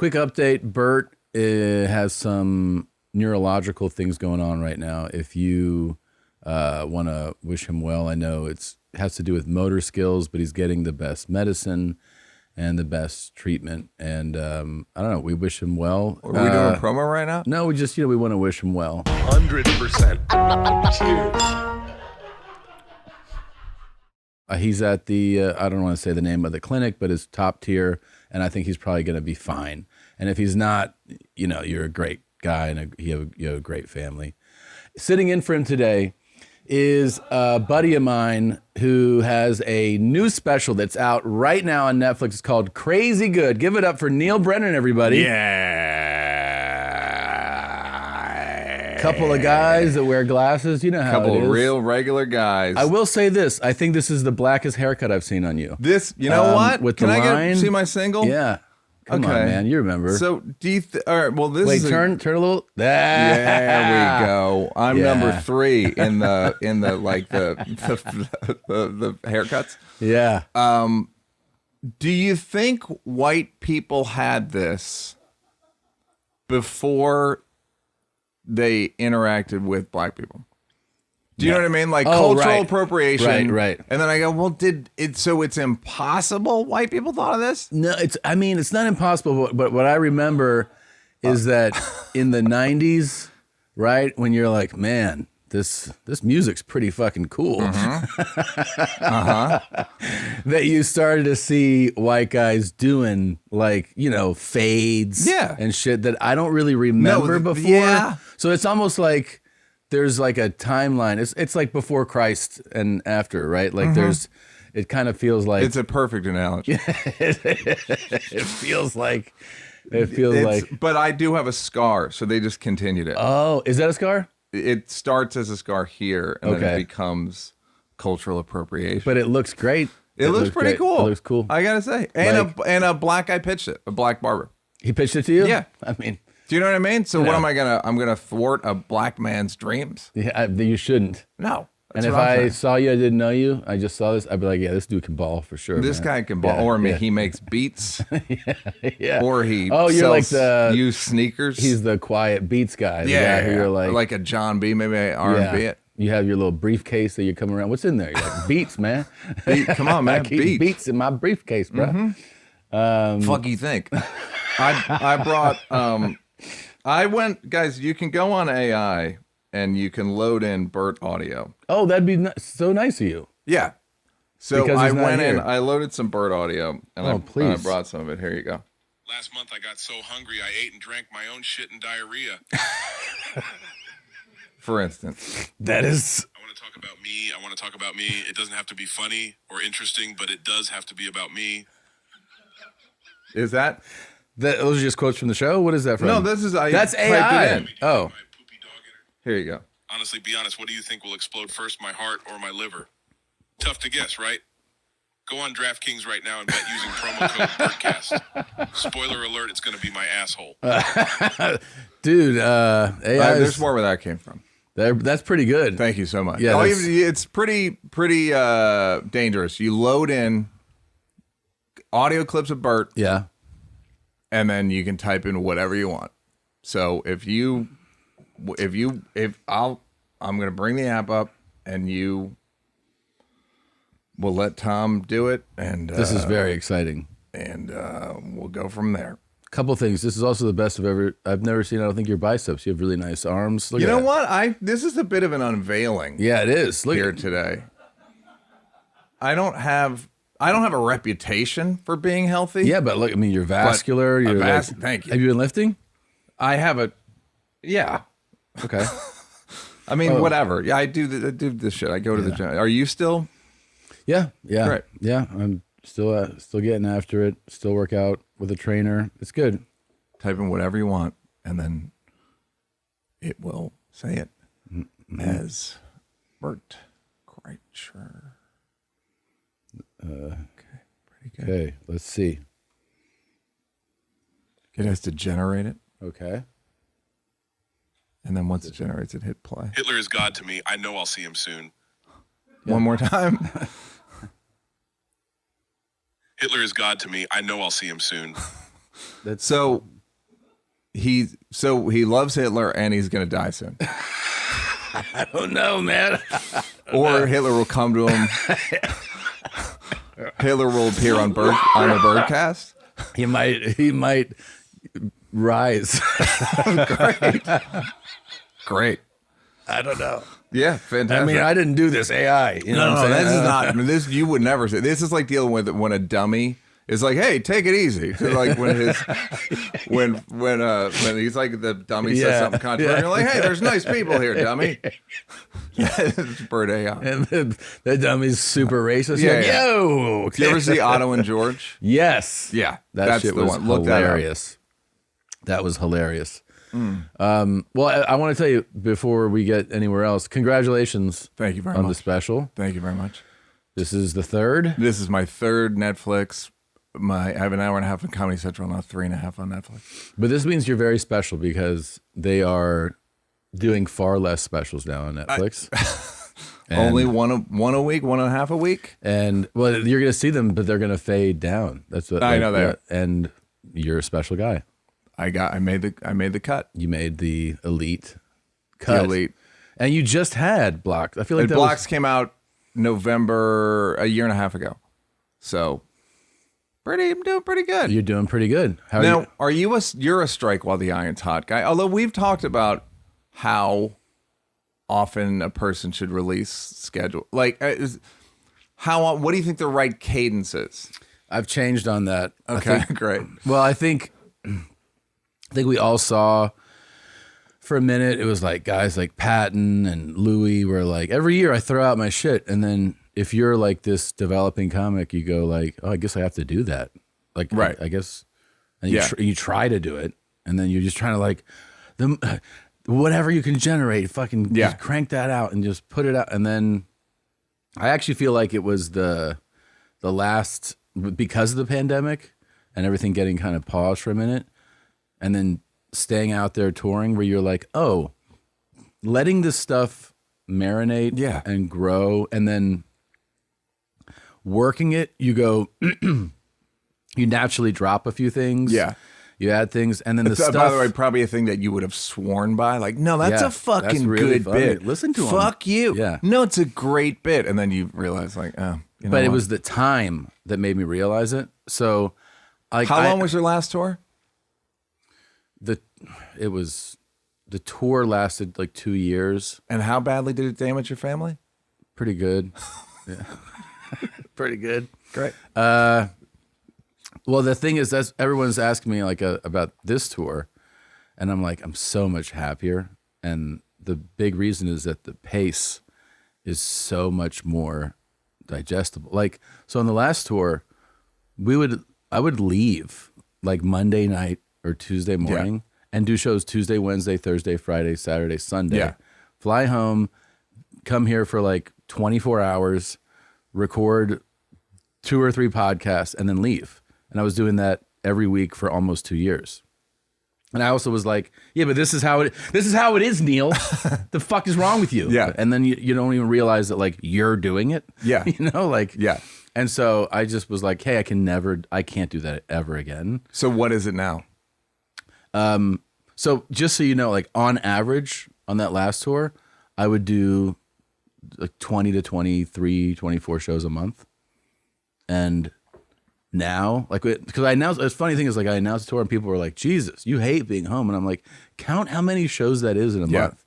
Quick update. Bert has some neurological things going on right now. If you want to wish him well, I know it has to do with motor skills, but he's getting the best medicine and the best treatment. And I don't know. We wish him well. Are we doing a promo right now? No, we just, we want to wish him well. 100%. Cheers. He's at the, I don't want to say the name of the clinic, but it's top tier, and I think he's probably going to be fine. And if he's not, you're a great guy, and you have a great family. Sitting in for him today is a buddy of mine who has a new special that's out right now on Netflix. It's called Crazy Good. Give it up for Neal Brennan, everybody. Yeah. Couple of guys that wear glasses. You know how it is. Couple of real regular guys. I will say this. I think this is the blackest haircut I've seen on you. This, you know what? With Can the I line? see my single? Yeah. Come on, man. You remember. So, do you all right, well, this is turn a little. There we go. I'm number 3 in the like the haircuts. Yeah. Do you think white people had this before they interacted with black people? Do you know what I mean? Like cultural appropriation. Right. And then I go, well, so it's impossible white people thought of this? No, it's not impossible, but what I remember is that in the 90s, right, when you're like, man, this music's pretty fucking cool. That you started to see white guys doing like, fades and shit that I don't really remember before. Yeah. So it's almost like there's like a timeline. It's like before Christ and after, right? Like it kind of feels like it's a perfect analogy. It feels like. But I do have a scar, so they just continued it. Oh, is that a scar? It starts as a scar here, and then it becomes cultural appropriation. But it looks great. It looks pretty cool. It looks cool. I gotta say, and a black guy pitched it, a black barber. He pitched it to you? Yeah. I mean, do you know what I mean? So what am I gonna? I'm gonna thwart a black man's dreams? Yeah, you shouldn't. No. And if I saw you, I didn't know you, I just saw this, I'd be like, yeah, this dude can ball for sure. This guy can ball. Or he makes beats. Yeah. Or he you're like sells used sneakers. He's the quiet beats guy. Yeah. Who you're like a John B, maybe R&B it. You have your little briefcase that you come around. What's in there? You're like, beats, man. Come on, man. I keep beats in my briefcase, bro. Fuck you think? I brought, I went, guys, you can go on AI and you can load in Bert audio. Oh, that'd be so nice of you. Yeah. So because I went in, I loaded some Bert audio, and I brought some of it. Here you go. Last month I got so hungry I ate and drank my own shit and diarrhea. For instance. That is... I want to talk about me. I want to talk about me. It doesn't have to be funny or interesting, but it does have to be about me. Is that... Those are just quotes from the show? What is that from? No, this is... That's AI. Oh. Here you go. Honestly, be honest. What do you think will explode first, my heart or my liver? Tough to guess, right? Go on DraftKings right now and bet using promo code BERTCAST. Spoiler alert, it's going to be my asshole. Dude, AI there's more where that came from. That's pretty good. Thank you so much. Yeah, it's pretty dangerous. You load in audio clips of Bert. Yeah. And then you can type in whatever you want. So I'm going to bring the app up and you will let Tom do it. And this is very exciting. And we'll go from there. Couple things. This is also the best I've never seen. I don't think your biceps. You have really nice arms. Look you at know that. what? This is a bit of an unveiling. Yeah, it is. Look here today. I don't have a reputation for being healthy. Yeah, but look, I mean, you're vascular. Thank you. Have you been lifting? I have yeah. Okay. I mean, whatever. Yeah, I do this shit. I go to the gym. Are you still? Yeah. Great. Yeah, I'm still getting after it. Still work out with a trainer. It's good. Type in whatever you want, and then it will say it as Bert Kreischer. Okay, pretty good. Okay, let's see. It has to generate it. Okay. And then once it generates it, hit play. Hitler is God to me. I know I'll see him soon. One more time. Hitler is God to me. I know I'll see him soon. That's So he loves Hitler and he's gonna die soon. I don't know, man. Or Hitler will come to him. Hitler will appear on the Birdcast. He might rise. Great. I don't know. Yeah, fantastic. I mean, I didn't do this AI. You know what I'm saying? This is not. This you would never say. This is like dealing with when a dummy is like, "Hey, take it easy." So like when he's like the dummy says something controversial, you're like, "Hey, there's nice people here, dummy." It's Bert AI. And the dummy's super racist. Yeah, Like, yeah. yo. Do you ever see Otto and George? Yes. Yeah, That shit the was one. Look that up. hilarious. That was hilarious. Well, I want to tell you before we get anywhere else, congratulations. Thank you very on much. the special. Thank you very much. This is the third. This is my third Netflix. I have an hour and a half on Comedy Central, now 3.5 on Netflix. But this means you're very special because they are doing far less specials now on Netflix. Only one a week, 1.5 a week. And well, you're going to see them, but they're going to fade down. That's what I know they are. And you're a special guy. I made the cut. You made the elite cut. The elite. And you just had Blocks. I feel like Blocks came out November a year and a half ago. So I'm doing pretty good. You're doing pretty good. Now, you're a strike while the iron's hot guy. Although we've talked about how often a person should release schedule. Like what do you think the right cadence is? I've changed on that. Okay, great. Well, I think we all saw for a minute, it was like guys like Patton and Louis were like, every year I throw out my shit. And then if you're like this developing comic, you go like, oh, I guess I have to do that. Like, right. I guess, and you try to do it. And then you're just trying to like, whatever you can generate, fucking just crank that out and just put it out. And then I actually feel like it was the last, because of the pandemic and everything getting kind of paused for a minute, and then staying out there touring where you're like, oh, letting this stuff marinate and grow, and then working it, you go, you naturally drop a few things. Yeah. You add things, and then the stuff. By the way, probably a thing that you would have sworn by. Like, no, that's a fucking really good bit. Listen to him. Fuck you. Yeah. No, it's a great bit. And then you realize, like, oh, you know. But it was the time that made me realize it. So, like, how long was your last tour? The tour lasted like 2 years. And how badly did it damage your family? Pretty good. Yeah. Pretty good. Great. Well, the thing is, that's everyone's asking me like about this tour, and I'm like, I'm so much happier, and the big reason is that the pace is so much more digestible. Like, so on the last tour, I would leave like Monday night or Tuesday morning and do shows Tuesday, Wednesday, Thursday, Friday, Saturday, Sunday. Fly home, come here for like 24 hours, record 2 or 3 podcasts, and then leave. And I was doing that every week for almost 2 years. And I also was like, yeah, but this is how it is, Neal. The fuck is wrong with you? Yeah. And then you don't even realize that like you're doing it. Yeah. You know, like, yeah. And so I just was like, hey, I can't do that ever again. So what is it now? So just so you know, like on average on that last tour, I would do like 20 to 23, 24 shows a month. And now, like, because I announced, the funny thing is, like, I announced the tour and people were like, Jesus, you hate being home. And I'm like, count how many shows that is in a month.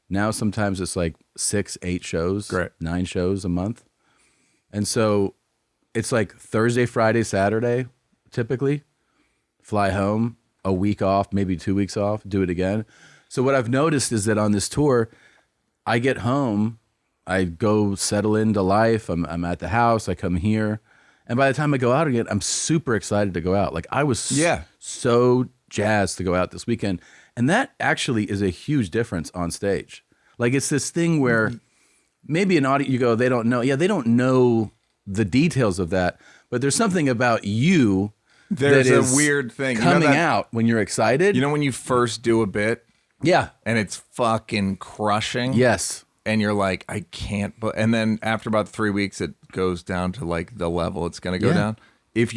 Now, sometimes it's like 6, 8 shows, 9 shows a month. And so it's like Thursday, Friday, Saturday, typically, fly home, a week off, maybe 2 weeks off, do it again. So what I've noticed is that on this tour, I get home, I go settle into life, I'm at the house, I come here. And by the time I go out again, I'm super excited to go out. Like I was so jazzed to go out this weekend. And that actually is a huge difference on stage. Like it's this thing where maybe an audience, you go, they don't know. Yeah, they don't know the details of that. But there's something about you there's that is a weird thing coming out when you're excited. You know when you first do a bit? Yeah. And it's fucking crushing? Yes. And you're like, I can't. And then after about 3 weeks, it goes down to like the level it's going to go down. if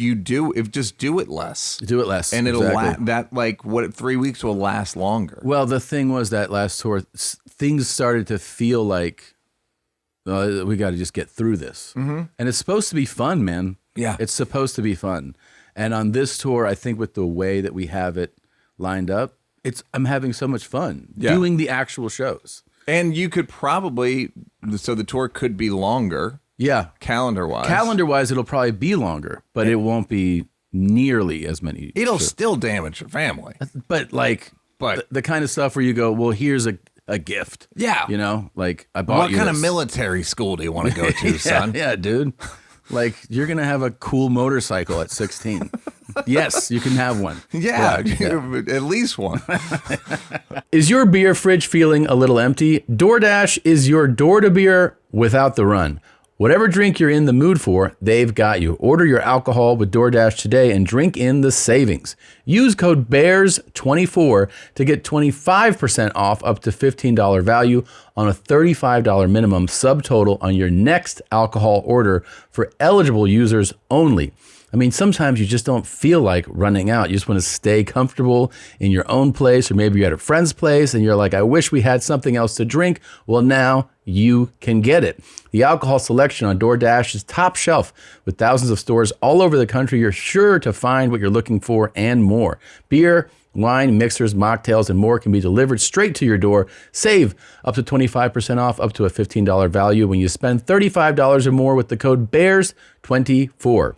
just do it less. Do it less. And it'll exactly. 3 weeks will last longer. Well, the thing was that last tour, things started to feel like we got to just get through this. Mm-hmm. And it's supposed to be fun, man. Yeah. It's supposed to be fun. And on this tour, I think with the way that we have it lined up, I'm having so much fun doing the actual shows. And you could probably, so the tour could be longer. Yeah. Calendar-wise. Calendar-wise, it'll probably be longer, but it won't be nearly as many. It'll still damage your family. But the kind of stuff where you go, well, here's a gift. Yeah. You know, like I bought What you kind this. of military school do you want to go to, son? Yeah, dude. Like you're going to have a cool motorcycle at 16. Yes, you can have one. Yeah, at least one. Is your beer fridge feeling a little empty? DoorDash is your door to beer without the run. Whatever drink you're in the mood for, they've got you. Order your alcohol with DoorDash today and drink in the savings. Use code BEARS24 to get 25% off up to $15 value on a $35 minimum subtotal on your next alcohol order for eligible users only. I mean, sometimes you just don't feel like running out. You just want to stay comfortable in your own place, or maybe you're at a friend's place and you're like, I wish we had something else to drink. Well, now you can get it. The alcohol selection on DoorDash is top shelf. With thousands of stores all over the country, you're sure to find what you're looking for and more. Beer, wine, mixers, mocktails, and more can be delivered straight to your door. Save up to 25% off, up to a $15 value when you spend $35 or more with the code BEARS24.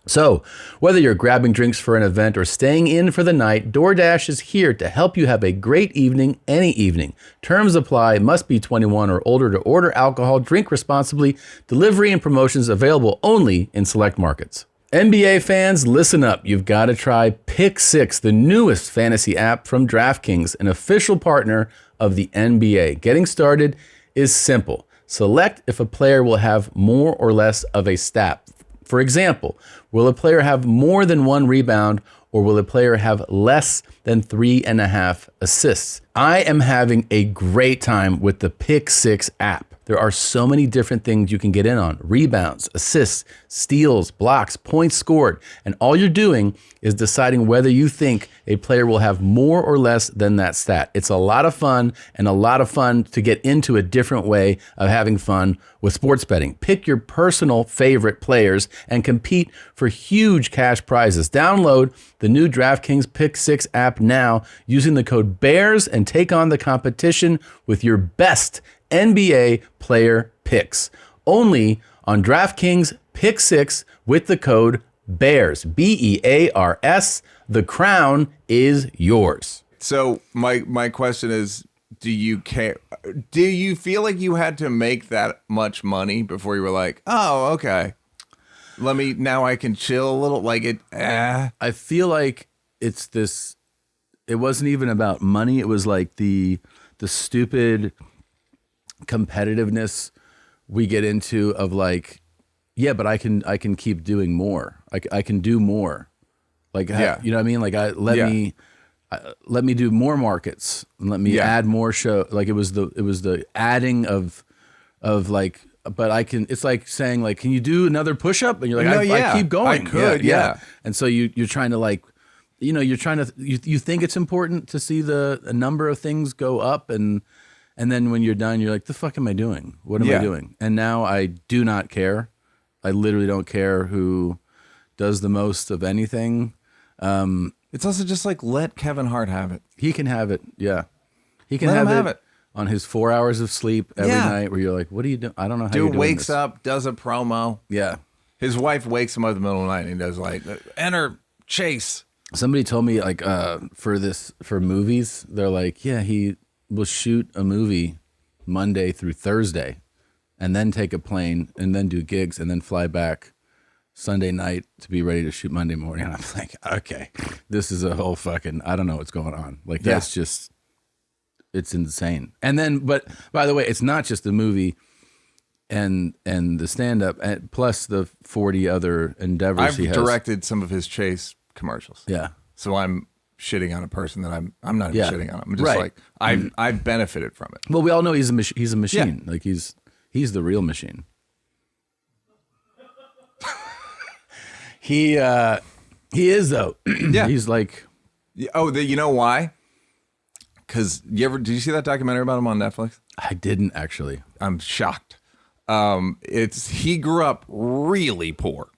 So, whether you're grabbing drinks for an event or staying in for the night, DoorDash is here to help you have a great evening any evening. Terms apply. Must be 21 or older to order alcohol. Drink responsibly. Delivery and promotions available only in select markets. NBA fans, listen up. You've got to try Pick Six, the newest fantasy app from DraftKings, an official partner of the NBA. Getting started is simple. Select if a player will have more or less of a stat. For example, will a player have more than 1 rebound, or will a player have less than 3.5 assists? I am having a great time with the Pick Six app. There are so many different things you can get in on: rebounds, assists, steals, blocks, points scored. And all you're doing is deciding whether you think a player will have more or less than that stat. It's a lot of fun, and a lot of fun to get into a different way of having fun with sports betting. Pick your personal favorite players and compete for huge cash prizes. Download the new DraftKings Pick Six app now using the code BEARS and take on the competition with your best NBA player picks. Only on DraftKings Pick Six with the code BEARS, BEARS. The crown is yours. So my question is, do you care? Do you feel like you had to make that much money before you were like, oh, okay, now I can chill a little? Like it. I feel like it's this. It wasn't even about money. It was like the stupid competitiveness we get into of like, yeah, but I can keep doing more. I can do more. Like, yeah. You know what I mean? Like let me do more markets and let me add more show. Like it was the adding of like, but I can, it's like saying like, can you do another push-up? And you're like, I keep going. I could. Yeah. And so you're trying to like, you know, you think it's important to see the number of things go up, and then when you're done, you're like, the fuck am I doing? What am I doing? And now I do not care. I literally don't care who does the most of anything. It's also just like, let Kevin Hart have it. He can have it. Yeah. He can Let him have it on his 4 hours of sleep every night where you're like, what are you doing? I don't know how you're doing wakes this. up, does a promo. Yeah. His wife wakes him up in the middle of the night and he does like, enter Chase. Somebody told me like for movies, they're like, yeah, he will shoot a movie Monday through Thursday and then take a plane and then do gigs and then fly back Sunday night to be ready to shoot Monday morning. And I'm like, okay, this is a whole fucking, I don't know what's going on. Like that's just, it's insane. And then, but by the way, it's not just the movie and the stand-up, and plus the 40 other endeavors he has. I've directed some of his Chase commercials. Yeah. So I'm shitting on a person that I'm not even shitting on him. I'm just like, I've benefited from it. Well, we all know he's a machine. Like he's the real machine. He is though. Yeah. He's like, Oh, you know why? Because did you see that documentary about him on Netflix? I didn't actually. I'm shocked. He grew up really poor,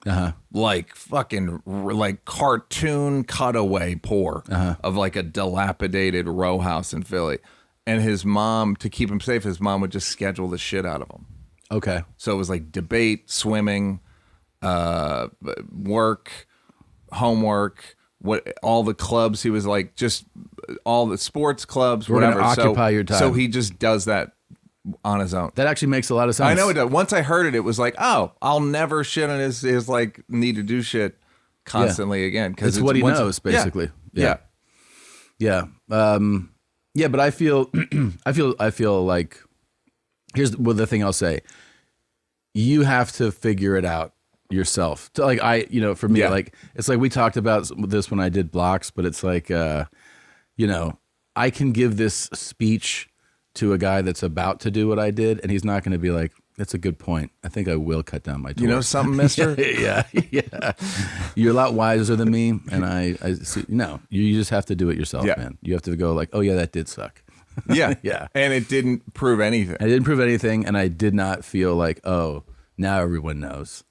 like fucking like cartoon cutaway poor of like a dilapidated row house in Philly. And his mom, to keep him safe, his mom would just schedule the shit out of him. Okay. So it was like debate, swimming, work, homework, all the clubs. He was like just all the sports clubs, We're gonna whatever. occupy your time. So he just does that on his own. That actually makes a lot of sense. I know it does. Once I heard it, it was like, oh, I'll never shit on his like need to do shit constantly again because It's what he knows, basically. Yeah. Yeah. Yeah, but I feel I feel like here's the thing I'll say. You have to figure it out yourself. Like for me, like it's like we talked about this when I did blocks, but it's like I can give this speech to a guy that's about to do what I did, and he's not going to be like, that's a good point. I think I will cut down my tour. You know something, mister? Yeah. You're a lot wiser than me, and I see, you just have to do it yourself, man. You have to go like, oh yeah, that did suck. Yeah. Yeah. And it didn't prove anything. I didn't prove anything, and I did not feel like, oh, now everyone knows.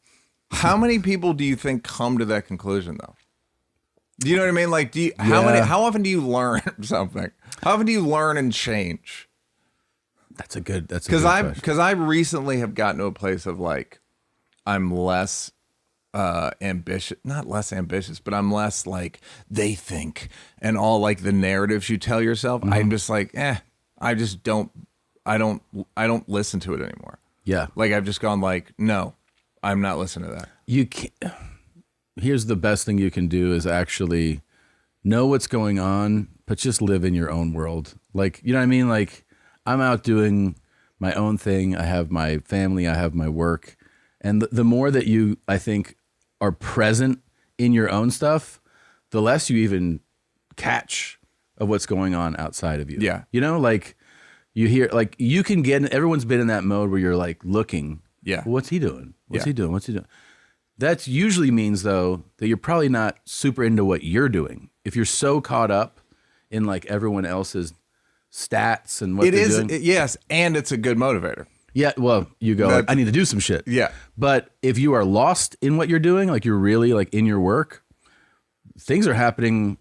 How many people do you think come to that conclusion, though? Do you know what I mean? Like, how often do you learn something? How often do you learn and change? That's a good question. Because I recently have gotten to a place of like, I'm less ambitious, not less ambitious, but I'm less like they think and all like the narratives you tell yourself. I'm just like, I just don't listen to it anymore. Yeah. Like I've just gone like, no, I'm not listening to that. You can't. Here's the best thing you can do is actually know what's going on, but just live in your own world. Like, you know what I mean? Like, I'm out doing my own thing. I have my family. I have my work. And the more that you, I think, are present in your own stuff, the less you even catch of what's going on outside of you. Yeah. Like you hear, like you can get, everyone's been in that mode where you're like looking. Yeah. What's he doing? What's he doing? That usually means though that you're probably not super into what you're doing. If you're so caught up in like everyone else's stats and what they're doing. Yes, and it's a good motivator. Yeah, well, you go, I need to do some shit. Yeah. But if you are lost in what you're doing, like you're really like in your work, things are happening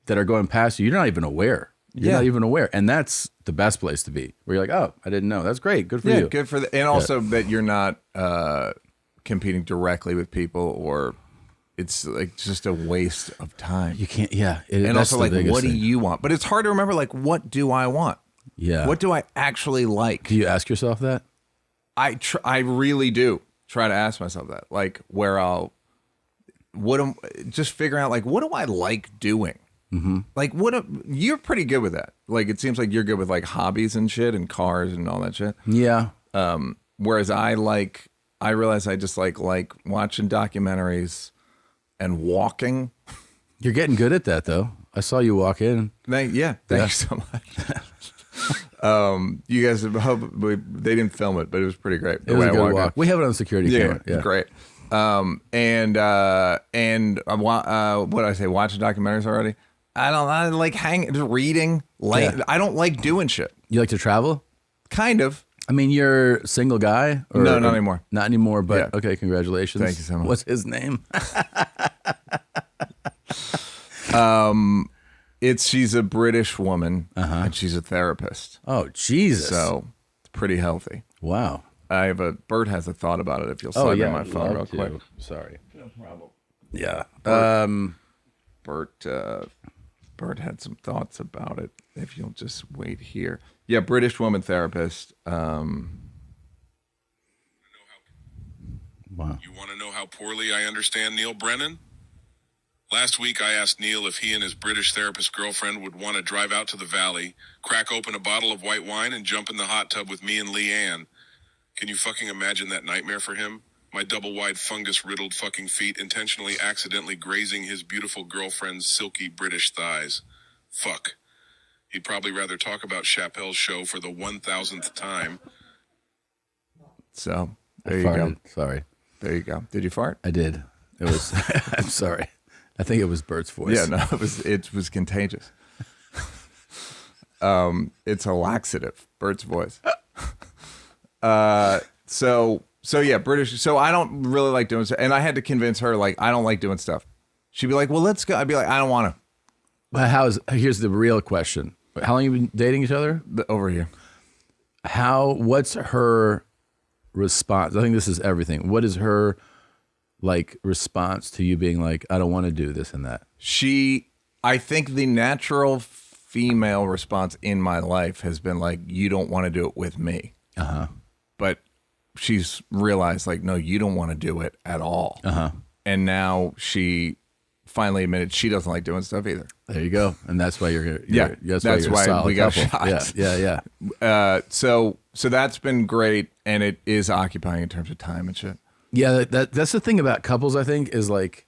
that are going past you. You're not even aware. You're not even aware. And that's the best place to be, where you're like, oh, I didn't know. That's great. Good for you. Good for and also that you're not competing directly with people, or it's like just a waste of time. You can't, and also like, what do you want? But it's hard to remember, like, what do I want? Yeah. What do I actually like? Do you ask yourself that? I really do try to ask myself that, like just figuring out like, what do I like doing? Mm-hmm. Like you're pretty good with that. Like, it seems like you're good with like hobbies and shit and cars and all that shit. Yeah. Whereas I realize I just like watching documentaries and walking. You're getting good at that though. I saw you walk in. Thank you so much. You guys they didn't film it, but it was pretty great. It was a good walk. We have it on security camera. Yeah, great. And what did I say? Watching documentaries already. I like reading. I don't like doing shit. You like to travel? Kind of. I mean, you're a single guy? No, not anymore. Not anymore, but okay, congratulations. Thank you so much. What's his name? She's a British woman, and she's a therapist. Oh, Jesus. So it's pretty healthy. Wow. Bert has a thought about it, if you'll slide in my phone real quick. Sorry. No problem. Yeah. Bert had some thoughts about it, if you'll just wait here. Yeah, British woman therapist. Wow. You want to know how poorly I understand Neal Brennan? Last week, I asked Neal if he and his British therapist girlfriend would want to drive out to the valley, crack open a bottle of white wine, and jump in the hot tub with me and Leanne. Can you fucking imagine that nightmare for him? My double-wide fungus-riddled fucking feet intentionally accidentally grazing his beautiful girlfriend's silky British thighs. Fuck. He'd probably rather talk about Chapelle's show for the 1,000th time. So, there you go. Sorry. There you go. Did you fart? I did. It was. I'm sorry. I think it was Bert's voice. Yeah, no, it was contagious. It's a laxative, Bert's voice. So yeah, British. So I don't really like doing stuff, and I had to convince her like I don't like doing stuff. She'd be like, "Well, let's go." I'd be like, "I don't want to." But here's the real question. How long have you been dating each other? Over here. What's her response? I think this is everything. What is her like response to you being like, I don't want to do this and that? I think the natural female response in my life has been like, you don't want to do it with me. Uh-huh. But she's realized like, no, you don't want to do it at all. Uh-huh. And now she finally admitted she doesn't like doing stuff either. There you go. And that's why that's why we got couple. shots. Yeah. So that's been great, and it is occupying in terms of time and shit. Yeah, that's the thing about couples, I think, is like,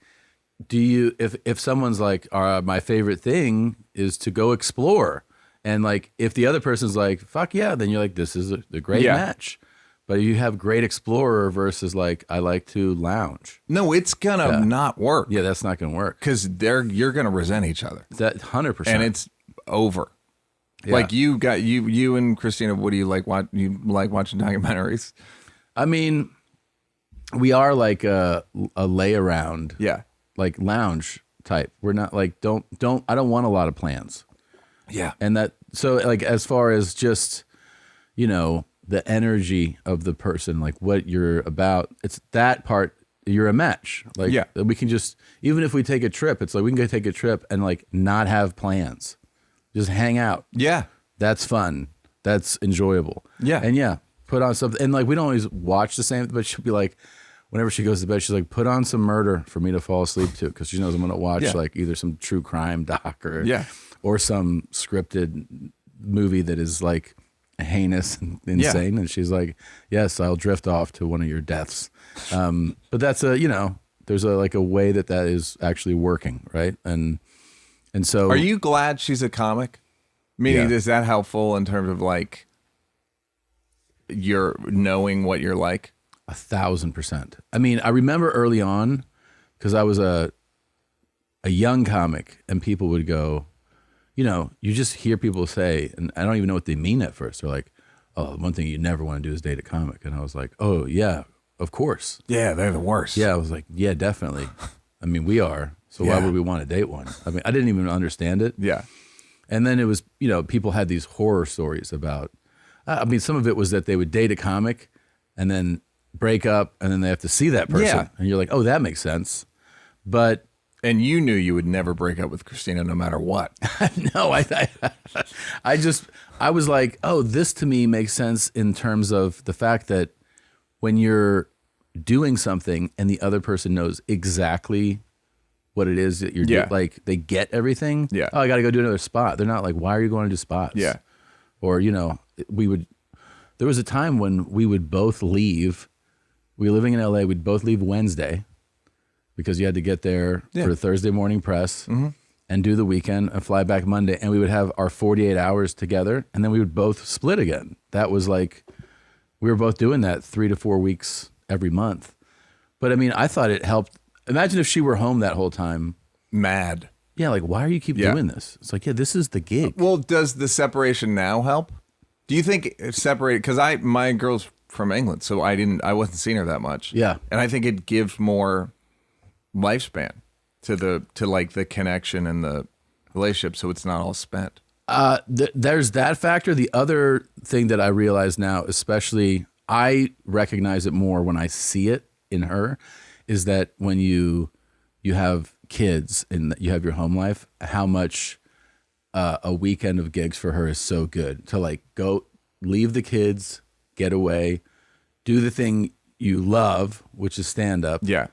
if someone's like, my favorite thing is to go explore, and like if the other person's like, fuck yeah, then you're like, this is a great match. But you have great explorer versus like, I like to lounge. No, it's gonna not work. Yeah, that's not gonna work because you're gonna resent each other. That 100%, and it's over. Yeah. Like you and Christina. What do you like? You like watching documentaries? I mean, we are like a lay around. Yeah, like lounge type. We're not like I don't want a lot of plans. Yeah, and that so like as far as just the energy of the person, like what you're about, it's that part. You're a match. Like we can just, even if we take a trip, it's like we can go take a trip and like not have plans, just hang out. Yeah, that's fun. That's enjoyable. Yeah, and put on something. And like we don't always watch the same, but she'll be like, whenever she goes to bed, she's like, put on some murder for me to fall asleep to, because she knows I'm gonna watch like either some true crime doc or some scripted movie that is like heinous and insane. And she's like, yes, I'll drift off to one of your deaths. But that's there's a way that is actually working, right? And so, are you glad she's a comic? Meaning, is that helpful in terms of like you're knowing what you're like? 1,000%. I mean, I remember early on, because I was a young comic, and people would go, you just hear people say, and I don't even know what they mean at first. They're like, oh, one thing you never want to do is date a comic. And I was like, oh, yeah, of course. Yeah, they're the worst. Yeah, I was like, yeah, definitely. I mean, we are. So why would we want to date one? I mean, I didn't even understand it. Yeah. And then it was, people had these horror stories about, I mean, some of it was that they would date a comic and then break up, and then they have to see that person. Yeah. And you're like, oh, that makes sense. And you knew you would never break up with Christina no matter what. No, I was like, oh, this to me makes sense in terms of the fact that when you're doing something and the other person knows exactly what it is that you're doing, like they get everything. Yeah. Oh, I got to go do another spot. They're not like, why are you going to do spots? Yeah. Or, there was a time when we would both leave. We were living in LA. We'd both leave Wednesday, because you had to get there for Thursday morning press and do the weekend and fly back Monday. And we would have our 48 hours together, and then we would both split again. That was like, we were both doing that 3 to 4 weeks every month. But I mean, I thought it helped. Imagine if she were home that whole time. Mad. Yeah, like, why are you keep doing this? It's like, this is the gig. Well, does the separation now help? Do you think separated? Because my girl's from England, so I wasn't seeing her that much. Yeah. And I think it gives more lifespan to like the connection and the relationship, so it's not all spent. There's that factor. The other thing that I realize now, especially I recognize it more when I see it in her, is that when you have kids and you have your home life, how much a weekend of gigs for her is so good to like go leave the kids, get away, do the thing you love, which is stand up. Yeah.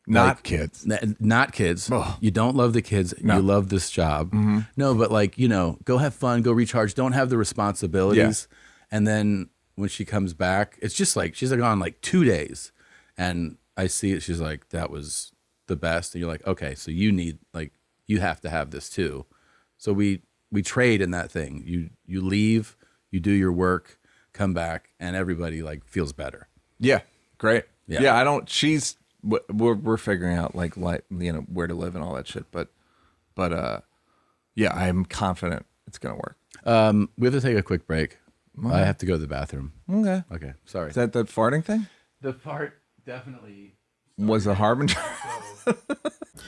Not kids. Not kids. Ugh. You don't love the kids. No. You love this job. Mm-hmm. No, but like, go have fun, go recharge. Don't have the responsibilities. Yeah. And then when she comes back, it's just like, she's like on like 2 days. And I see it. She's like, that was the best. And you're like, okay, so you have to have this too. So we trade in that thing. You leave, you do your work, come back, and everybody like feels better. Yeah. Great. Yeah. we're figuring out like where to live and all that shit. But yeah, I'm confident it's gonna work. We have to take a quick break. I have to go to the bathroom. Okay. Sorry. Is that the farting thing? The fart definitely Was a harbinger.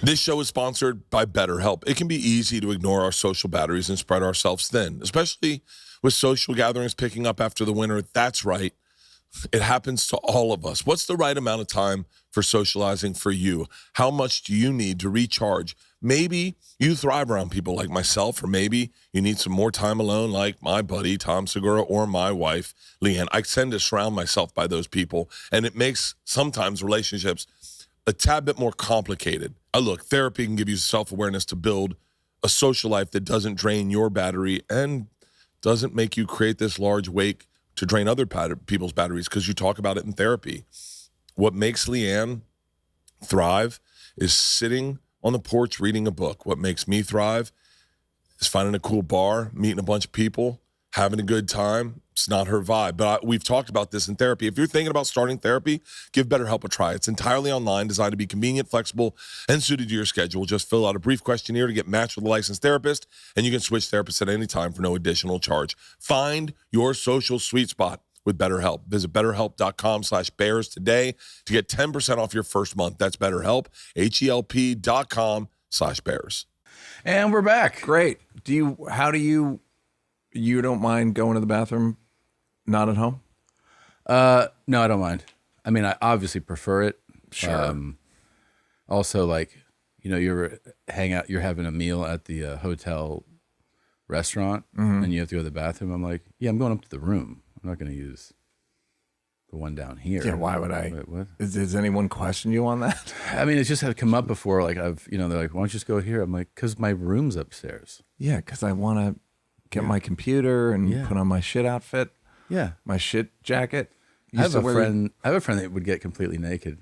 This show is sponsored by BetterHelp. It can be easy to ignore our social batteries and spread ourselves thin, especially with social gatherings picking up after the winter. That's right. It happens to all of us. What's the right amount of time for socializing for you? How much do you need to recharge? Maybe you thrive around people like myself, or maybe you need some more time alone like my buddy Tom Segura or my wife, Leanne. I tend to surround myself by those people, and it makes sometimes relationships a tad bit more complicated. Look, therapy can give you self-awareness to build a social life that doesn't drain your battery and doesn't make you create this large wake to drain other people's batteries, because you talk about it in therapy. What makes Leanne thrive is sitting on the porch reading a book. What makes me thrive is finding a cool bar, meeting a bunch of people, having a good time. It's not her vibe, but we've talked about this in therapy. If you're thinking about starting therapy, give BetterHelp a try. It's entirely online, designed to be convenient, flexible, and suited to your schedule. Just fill out a brief questionnaire to get matched with a licensed therapist, and you can switch therapists at any time for no additional charge. Find your social sweet spot with BetterHelp. Visit BetterHelp.com/bears today to get 10% off your first month. That's BetterHelp, HELP.com/bears. And we're back. Great. How do you don't mind going to the bathroom not at home? No, I don't mind. I mean, I obviously prefer it. Sure. Also, like, you're having a meal at the hotel restaurant, and you have to go to the bathroom. I'm like, yeah, I'm going up to the room. I'm not going to use the one down here. Yeah, why would I? Wait, what? Does anyone question you on that? I mean, it's just had come up before. Like, they're like, why don't you just go here? I'm like, because my room's upstairs. Yeah, because I want to get my computer and put on my shit outfit. Yeah. My shit jacket. I have a friend that would get completely naked.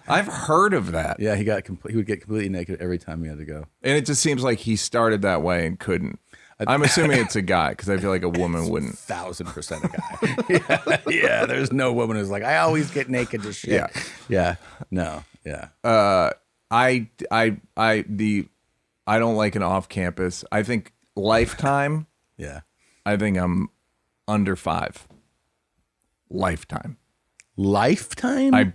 I've heard of that. Yeah, he would get completely naked every time he had to go. And it just seems like he started that way and couldn't. I'm assuming it's a guy, because I feel like a woman wouldn't. 1,000% a guy. yeah, there's no woman who's like, I always get naked to shit. Yeah. No. Yeah. I don't like an off campus. I think lifetime. Yeah. I think I'm under 5. Lifetime. Lifetime? I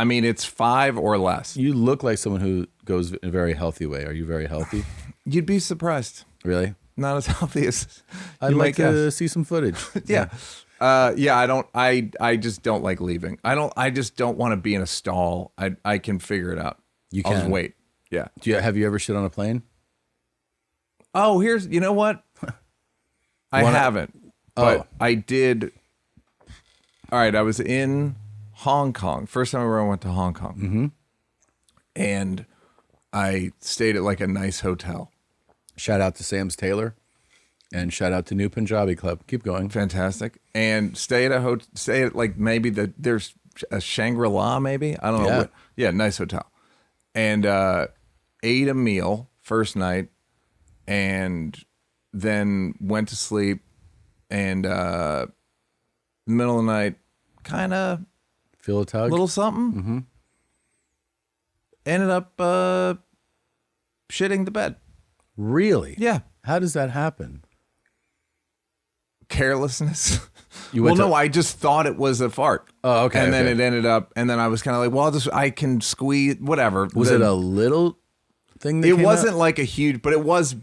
mean, it's 5 or less. You look like someone who goes in a very healthy way. Are you very healthy? You'd be surprised. Really? Not as healthy as I'd like to see some footage. Yeah. I just don't like leaving. I just don't want to be in a stall. I can figure it out. I'll just wait. Yeah. Have you ever shit on a plane? Oh, you know what? I haven't. But I did. All right. I was in Hong Kong. First time ever I went to Hong Kong. Mm-hmm. And I stayed at like a nice hotel. Shout out to Sam's Taylor, and shout out to New Punjabi Club. Keep going. Fantastic. And stay at like maybe there's a Shangri-La, maybe. I don't know. Yeah, nice hotel. And ate a meal first night, and then went to sleep. And middle of the night, kind of feel a tug, little something. Mm-hmm. Ended up shitting the bed. Really? Yeah. How does that happen? Carelessness. I just thought it was a fart. Oh, okay. And then it ended up, and then I was kind of like, well, I can squeeze, whatever. Was it a little thing that it wasn't like a huge, but it was.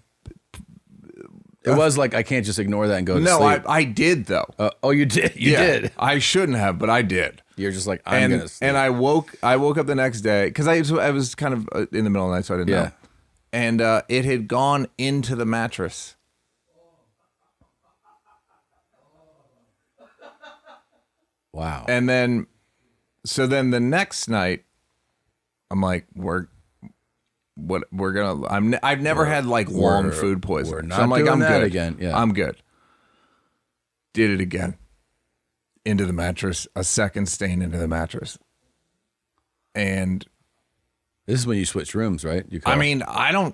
It was like, I can't just ignore that and go to sleep. No, I did, though. You did? You did? I shouldn't have, but I did. You're just like, I'm going to sleep. And I woke up the next day, because I was kind of in the middle of the night, so I didn't know. And it had gone into the mattress. Wow. And then the next night, I'm like, I've never had like long food poisoning. We're not so I'm like, doing that good again. Yeah. I'm good. Did it again. Into the mattress, a second stain into the mattress. And this is when you switch rooms, right? I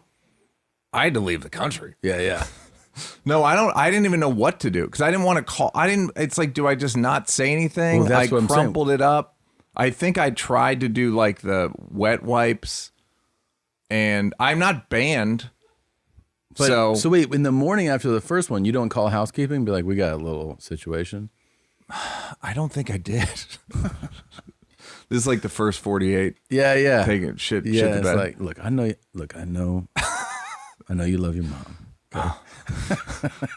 had to leave the country. Yeah. No, I didn't even know what to do, because I didn't want to call. It's like, do I just not say anything? Well, that's what I'm saying. crumpled it up. I think I tried to do like the wet wipes, and I'm not banned. But, so wait, in the morning after the first one, you don't call housekeeping and be like, we got a little situation? I don't think I did. This is like the first 48. Yeah. Taking shit to it's bed. like, look, I know you love your mom. Okay.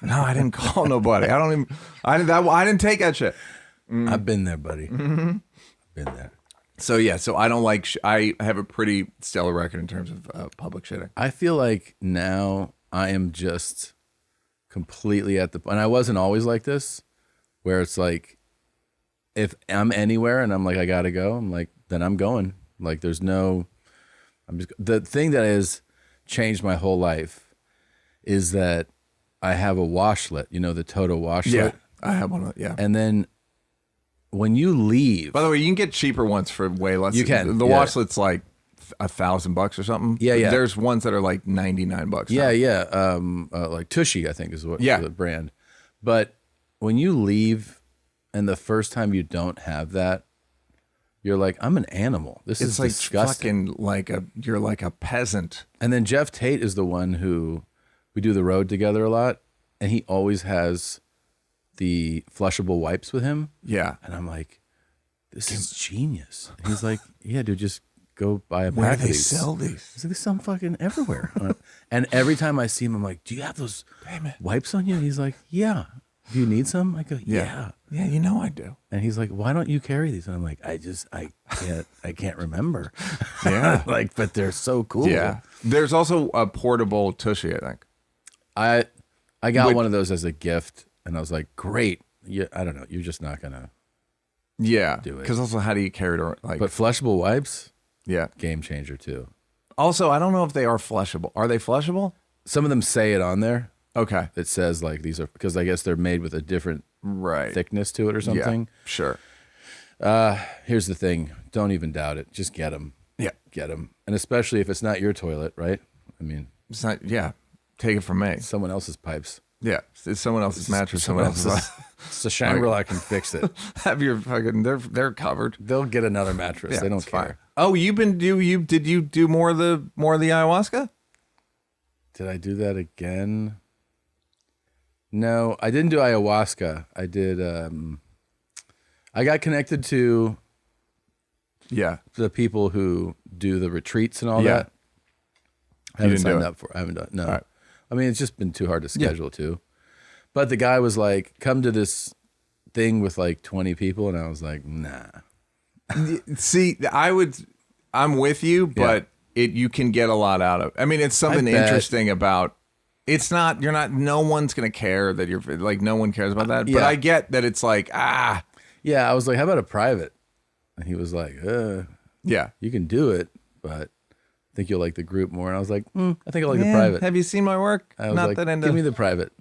No, I didn't call nobody. I didn't take that shit. I've been there, buddy. Mm-hmm. Been there. So yeah, so I don't like. I have a pretty stellar record in terms of public shitting. I feel like now I am just completely at the, and I wasn't always like this, where it's like, if I'm anywhere and I'm like, I gotta go, I'm like, then I'm going. Like, there's no, the thing that has changed my whole life is that I have a washlet, the Toto washlet. Yeah, I have one. Yeah. And then when you leave, By the way, you can get cheaper ones for way less. You can, The yeah. washlet's like $1,000 or something. Yeah. There's ones that are like $99. yeah. Like Tushy, I think is what Yeah. the brand. But when you leave and the first time you don't have that, you're like, I'm an animal. This is It's like disgusting. fucking you're like a peasant. And then Jeff Tate is the one who, we do the road together a lot, and he always has the flushable wipes with him. Yeah. And I'm like, this is genius. And he's like, yeah, dude, just go buy a Where pack do of they these. sell these? He's like, they sell them fucking everywhere. And every time I see him, I'm like, do you have those wipes on you? And he's like, yeah. Do you need some? I go, yeah. Yeah, you know I do. And he's like, why don't you carry these? And I'm like, I can't remember. Yeah. Like, but they're so cool. Yeah. There's also a portable Tushy, I think. I got one of those as a gift, and I was like, great. Yeah, I don't know. You're just not gonna. Yeah. Do it. Because also, how do you carry it? Like, But flushable wipes, yeah. game changer too. Also, I don't know if they are flushable. Are they flushable? Some of them say it on there. Okay. It says like these are, because I guess they're made with a different Right. thickness to it or something. Yeah, sure. Here's the thing: don't even doubt it. Just get them. Yeah. Get them, and especially if it's not your toilet, right? I mean, It's not, yeah. Take it from me. someone else's pipes. Yeah. It's someone else's mattress. Someone else's. It's a Shangri-La can fix it. Have your fucking, they're covered. They'll get another mattress. Yeah, They don't it's care. fine. Oh, did you do more of the ayahuasca? Did I do that again? No, I didn't do ayahuasca. I did. I got connected to Yeah. the people who do the retreats and all Yeah. that. I haven't didn't do signed it? up for. I haven't done. No, All right. I mean it's just been too hard to schedule too. But the guy was like, "Come to this thing with like 20 people," and I was like, "Nah." See, I'm with you, but you can get a lot out of. I mean, it's something I bet. interesting about. It's not. No one's gonna care that you're like. No one cares about that. But Yeah. I get that it's like Yeah, I was like, "How about a private?" And he was like, yeah. "You can do it, but I think you'll like the group more." And I was like, I think I like the private." Have you seen my work? I was Not like, that into. give me the private.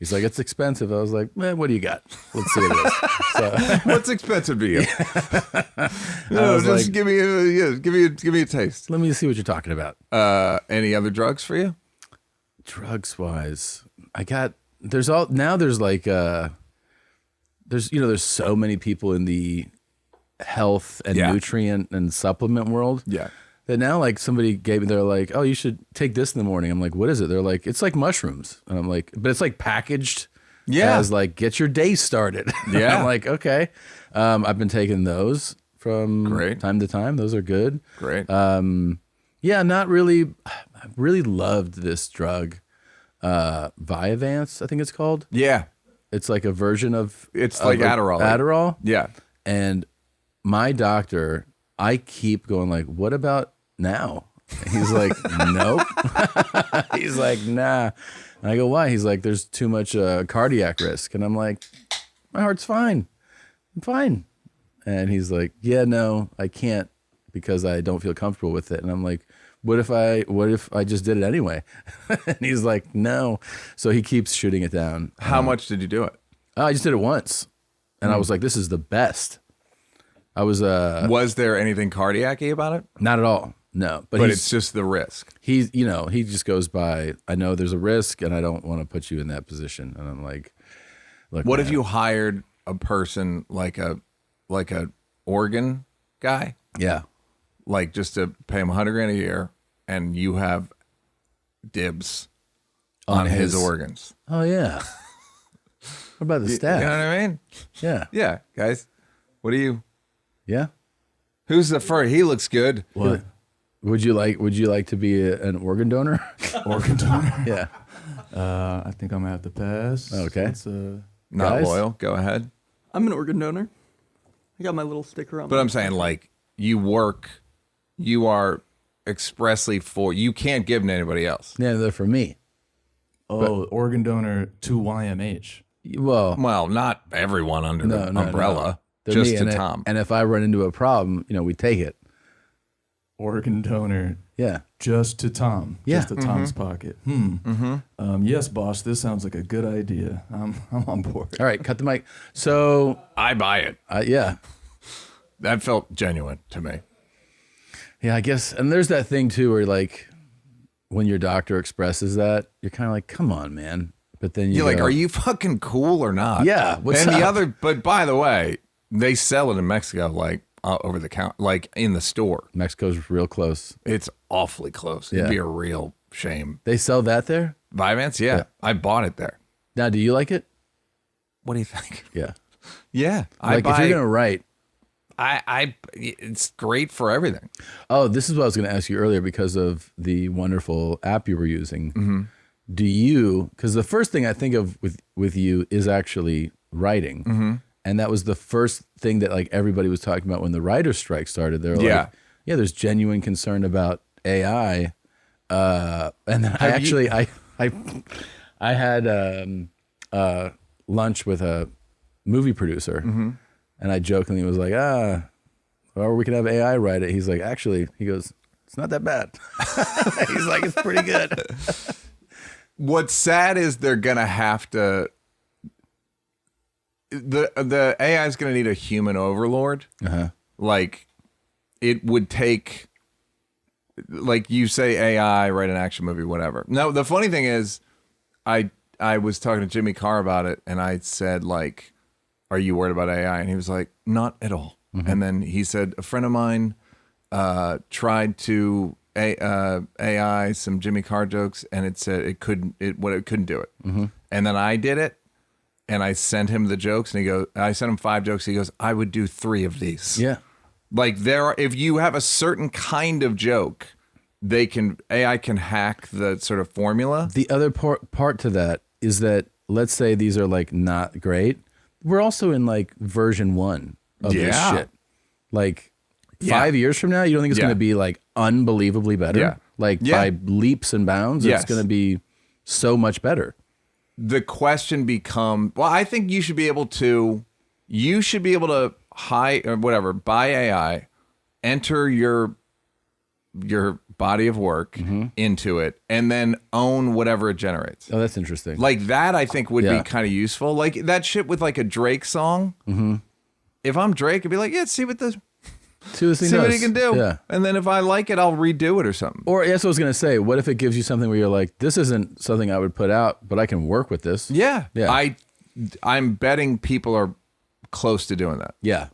He's like, it's expensive. I was like, what do you got? Let's see what it is. So What's expensive to you? was Just like- give me a taste. let me see what you're talking about. Any other drugs for you? Drugs wise, there's like, there's so many people in the health and Yeah. nutrient and supplement world. Yeah. That now, like, somebody gave me, they're like, oh, you should take this in the morning. I'm like, what is it? They're like, it's like mushrooms. And I'm like, but it's like packaged as like, get your day started. Yeah. I'm like, okay. I've been taking those from Great. time to time. Those are good. Great. Yeah, not really. I really loved this drug, Vyvanse, I think it's called. yeah. It's like a version of It's like a- Adderall. Adderall. Yeah. And my doctor, I keep going like, what about now? And he's like, nope. He's like, nah. And I go, why? He's like, there's too much cardiac risk. And I'm like, my heart's fine. I'm fine. And he's like, yeah, no, I can't because I don't feel comfortable with it. And I'm like, what if I just did it anyway? And he's like, no. So he keeps shooting it down. How much did you do it? I just did it once. And I was like, this is the best. I was Was there anything cardiac-y about it? not at all. No, But it's just the risk. he just goes by, I know there's a risk and I don't want to put you in that position. And I'm like, look, What man, if you hired a person like a organ guy, Yeah. like just to pay him $100,000 a year, and you have dibs on his organs. Oh yeah. What about the staff? You know what I mean? Yeah. Yeah, guys. What do you? Yeah. Who's the first? He looks good. What? Would you like to be an organ donor? Organ donor? Yeah. I think I'm gonna have to pass. Okay. That's, Not Guys? loyal. Go ahead. I'm an organ donor. I got my little sticker on. But I'm saying, like, you are expressly for. You can't give them to anybody else. Yeah, they're for me. organ donor to YMH. Well, Well, not everyone under the no, umbrella. They're Just me, to and Tom. And if I run into a problem, we take it. Organ donor Yeah. just to Tom. Yeah. Just to Tom's pocket. Yes, boss, this sounds like a good idea. I'm on board. All right, cut the mic. So, I buy it. yeah. That felt genuine to me. Yeah, I guess. And there's that thing too where like when your doctor expresses that, you're kind of like, come on, man. But then You're like, go, are you fucking cool or not? Yeah, what's and the up? other, but by the way, they sell it in Mexico, like over the counter, like in the store. Mexico's real close. It's awfully close. It'd Yeah. be a real shame. They sell that there? Vyvanse, yeah, I bought it there. Now, do you like it? What do you think? Yeah. Yeah, I Like buy. if you're going to write, It's great for everything. oh, this is what I was going to ask you earlier because of the wonderful app you were using. Mm-hmm. Do you, because the first thing I think of with you is actually writing. Mm-hmm. And that was the first thing that like everybody was talking about when the writer's strike started. They were Yeah. like, yeah, there's genuine concern about AI. And then I had lunch with a movie producer, Mm-hmm. and I jokingly was like, or we can have AI write it. He's like, actually, he goes, it's not that bad. He's like, it's pretty good. What's sad is they're gonna have to. The AI is gonna need a human overlord. Uh-huh. Like, it would take. Like you say, AI write an action movie, whatever. No, the funny thing is, I was talking to Jimmy Carr about it, and I said like, "Are you worried about AI?" And he was like, "Not at all." Mm-hmm. And then he said, "A friend of mine tried to AI some Jimmy Carr jokes, and it said it couldn't do it." Mm-hmm. And then I did it, and I sent him the jokes, and I sent him 5 jokes. He goes, "I would do 3 of these." Yeah. Like if you have a certain kind of joke, AI can hack the sort of formula. The other part to that is that let's say these are like not great. We're also in like version 1 of this Yeah. shit. Like 5 years from now, you don't think it's Yeah. going to be like unbelievably better? Yeah. Like Yeah. by leaps and bounds, Yes. it's going to be so much better. The question becomes, well, I think you should be able to hire or whatever, buy AI, enter your body of work into it, and then own whatever it generates. Oh, that's interesting. Like that, I think would Yeah. be kind of useful. Like that shit with like a Drake song. Mm-hmm. If I'm Drake, I'd be like, yeah, see what See what see what he can do. Yeah. And then if I like it, I'll redo it or something. Or that's what I was going to say. What if it gives you something where you're like, this isn't something I would put out, but I can work with this? Yeah. Yeah. I'm betting people are close to doing that. Yeah.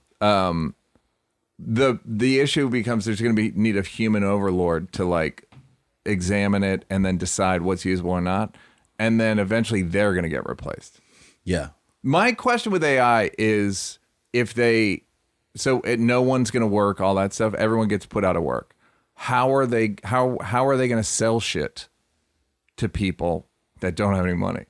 The issue becomes there's going to need a human overlord to like examine it and then decide what's usable or not, and then eventually they're going to get replaced. Yeah. My question with AI is no one's going to work, all that stuff. Everyone gets put out of work. How are they going to sell shit to people that don't have any money?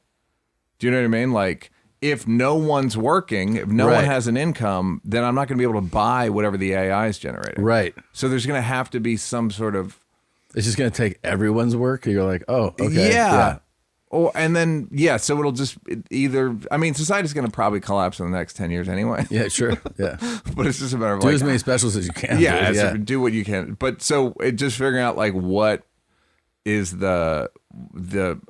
Do you know what I mean? Like, if no one's working, if no one Right. has an income, then I'm not going to be able to buy whatever the AI is generating. Right. So there's going to have to be some sort of It's just going to take everyone's work. You're like, oh, okay. yeah. So it'll just either. I mean, society's going to probably collapse in the next 10 years anyway. Yeah, sure. Yeah. But it's just a matter of Do like as many specials as you can. yeah, dude. so do what you can. But so it just figuring out like what is the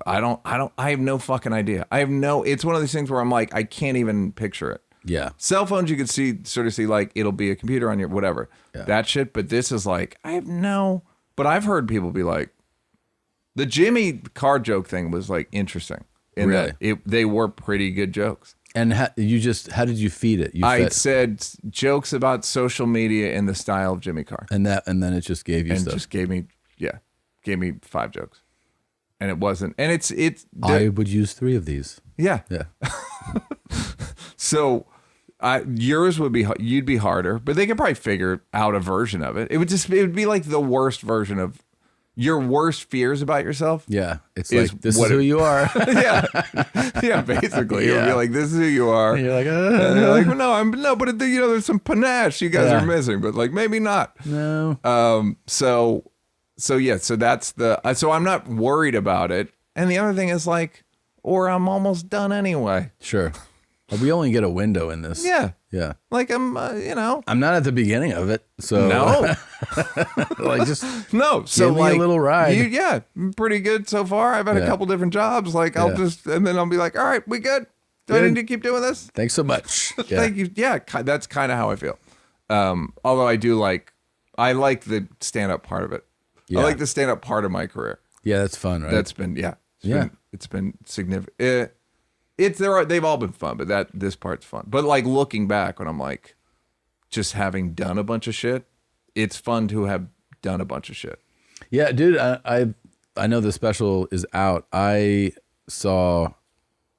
I have no fucking idea. It's one of these things where I'm like, I can't even picture it. Yeah. Cell phones you could sort of see like it'll be a computer on your whatever. Yeah. That shit, but this is like but I've heard people be like the Jimmy Carr joke thing was like interesting. In Really? that they were pretty good jokes. And how did you feed it? I said jokes about social media in the style of Jimmy Carr. And then it just gave you and stuff. just gave me 5 jokes. And it wasn't, and it's I would use 3 of these. Yeah. Yeah. So yours you'd be harder, but they could probably figure out a version of it. It would be like the worst version of your worst fears about yourself. Yeah. It's is like, this is who you are. Yeah. Yeah, basically. It would be like, this is who you are. And you're like, And you're like, well, no, but there's some panache you guys are missing, but like maybe not. No. So that's so I'm not worried about it. And the other thing is like, or I'm almost done anyway. Sure. We only get a window in this. Yeah. Yeah. Like I'm not at the beginning of it. So no, like just no. So give me like a little ride. Yeah, pretty good so far. I've had a couple different jobs. Like I'll just, and then I'll be like, all right, we good. Do I need to keep doing this? Thanks so much. Yeah. Thank you. Yeah. That's kind of how I feel. Although I like the stand-up part of it. Yeah. I like the stand-up part of my career. Yeah, that's fun, right? That's been, it's been significant. They've all been fun, but this part's fun. But like looking back when I'm like, just having done a bunch of shit, it's fun to have done a bunch of shit. Yeah, dude, I know the special is out. I saw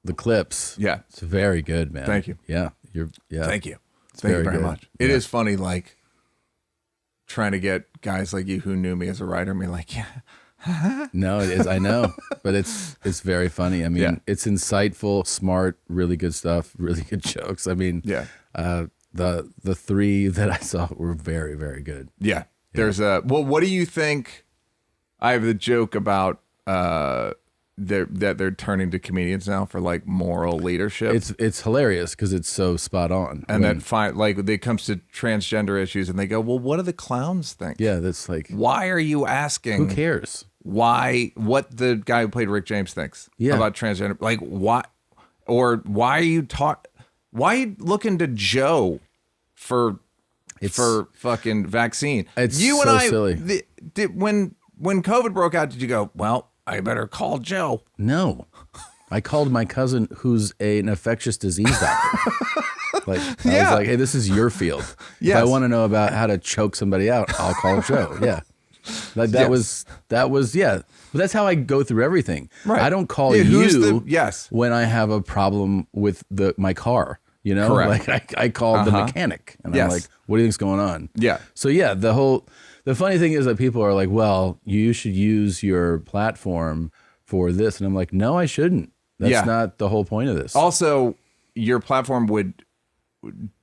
the clips. Yeah. It's very good, man. Thank you. Yeah. Thank you. Thank you very much. It is funny, like trying to get guys like you who knew me as a writer and be like, yeah. No, it is. I know, but it's very funny. I mean, it's insightful, smart, really good stuff, really good jokes. I mean, the 3 that I saw were very, very good. Yeah. There's what do you think? I have the joke about they're turning to comedians now for like moral leadership. It's hilarious because it's so spot on. And then like it comes to transgender issues and they go, well, what do the clowns think? Yeah, that's like, why are you asking? Who cares? What the guy who played Rick James thinks about transgender? Like why are you looking to Joe for fucking vaccine? It's you so and I silly. When COVID broke out, did you go, well, I better call Joe? No. I called my cousin who's an infectious disease doctor. I was like, hey, this is your field. If I want to know about how to choke somebody out, I'll call Joe. Yeah. Like that was But that's how I go through everything. Right. I don't call you when I have a problem with my car. You know, correct. Like I called the mechanic and I'm like, what do you think's going on? Yeah. So yeah, the funny thing is that people are like, well, you should use your platform for this. And I'm like, no, I shouldn't. That's not the whole point of this. Also, your platform would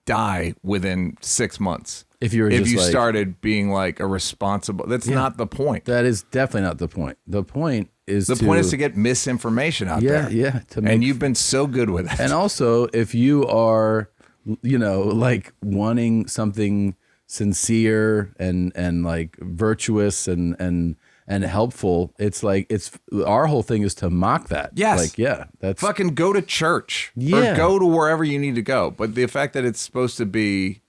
die within 6 months. If you started being like a responsible, that's not the point. That is definitely not the point. The point is to get misinformation out there. Yeah. And you've been so good with it. And also, if you are, like wanting something sincere and like virtuous and helpful, it's like our whole thing is to mock that. Yes. Like, that's fucking go to church or go to wherever you need to go. But the fact that it's supposed to be,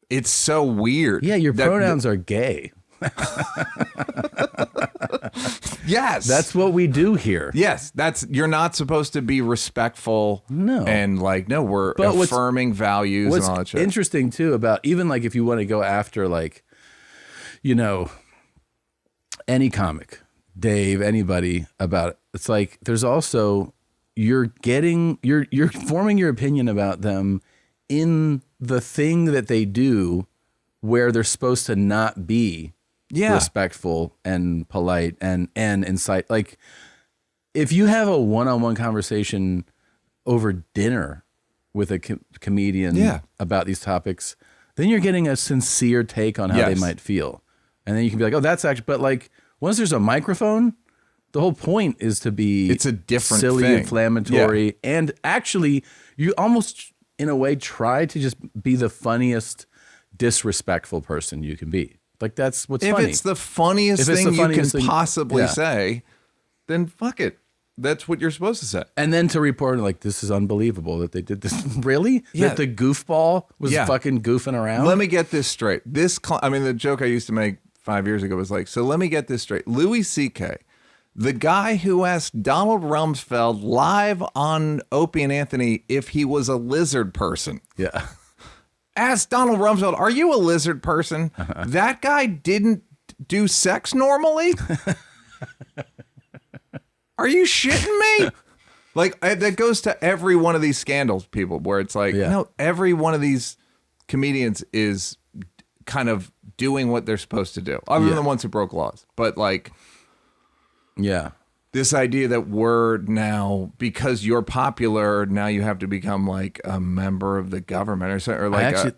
it's so weird. Yeah, your pronouns are gay. Yes. That's what we do here. Yes. You're not supposed to be respectful. No. And like, no, we're affirming values and all that shit. What's interesting too about even like if you want to go after like, any comic, Dave, anybody about it, it's like there's also you're forming your opinion about them in the thing that they do where they're supposed to not be respectful and polite and incite. Like if you have a one-on-one conversation over dinner with a comedian about these topics, then you're getting a sincere take on how they might feel. And then you can be like, oh, that's actually, but like once there's a microphone, the whole point is to be it's a different silly, thing. Inflammatory, and actually you almost in a way try to just be the funniest disrespectful person you can be. Like that's what's funny. If it's the funniest thing you can possibly say, then fuck it. That's what you're supposed to say. And then to report like, this is unbelievable that they did this. Really? Yeah. That the goofball was fucking goofing around? Let me get this straight. The joke I used to make 5 years ago was like, so let me get this straight. Louis C.K. The guy who asked Donald Rumsfeld live on Opie and Anthony if he was a lizard person. Yeah. Ask Donald Rumsfeld, are you a lizard person? That guy didn't do sex normally? Are you shitting me? Like, that goes to every one of these scandals, people, where it's like, Yeah. no, every one of these comedians is kind of doing what they're supposed to do, other than the ones who broke laws. But, like, Yeah. this idea that we're now, because you're popular, now you have to become like a member of the government or something. Or like, actually,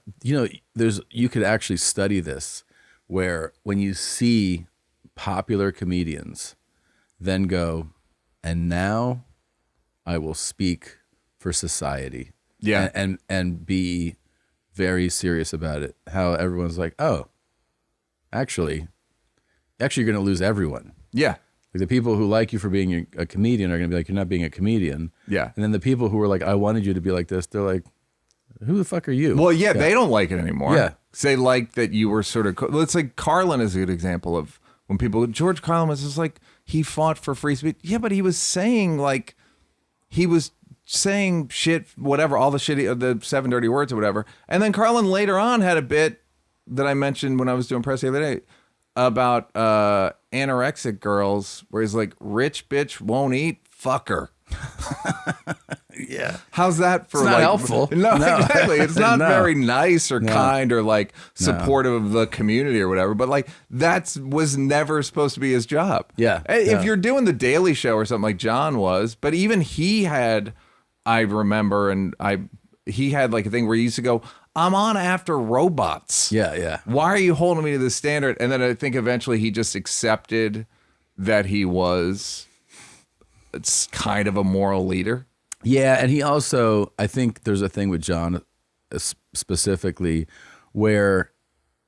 you could actually study this, where when you see popular comedians then go, and now I will speak for society. Yeah. And be very serious about it. How everyone's like, oh, actually you're going to lose everyone. yeah, Like the people who like you for being a comedian are going to be like, you're not being a comedian. yeah. And then the people who were like, I wanted you to be like this, they're like, who the fuck are you? Well, yeah, they don't like it anymore. Yeah. 'Cause they like that you were sort of, it's like Carlin is a good example of when people, George Carlin was just like, he fought for free speech. Yeah, but he was saying shit, whatever, all the shit, the 7 dirty words or whatever. And then Carlin later on had a bit that I mentioned when I was doing press the other day about anorexic girls, where he's like, rich bitch won't eat, fuck her. Yeah. How's that for It's not like helpful. No, No. exactly. It's not No. very nice or kind or like No. supportive of the community or whatever. But like was never supposed to be his job. Yeah. If Yeah. you're doing the Daily Show or something like John was, but even he had, I remember, he had like a thing where he used to go, I'm on after robots. Yeah, yeah. Why are you holding me to this standard? And then I think eventually he just accepted that he was, it's kind of a moral leader. Yeah, and he also, I think there's a thing with John specifically where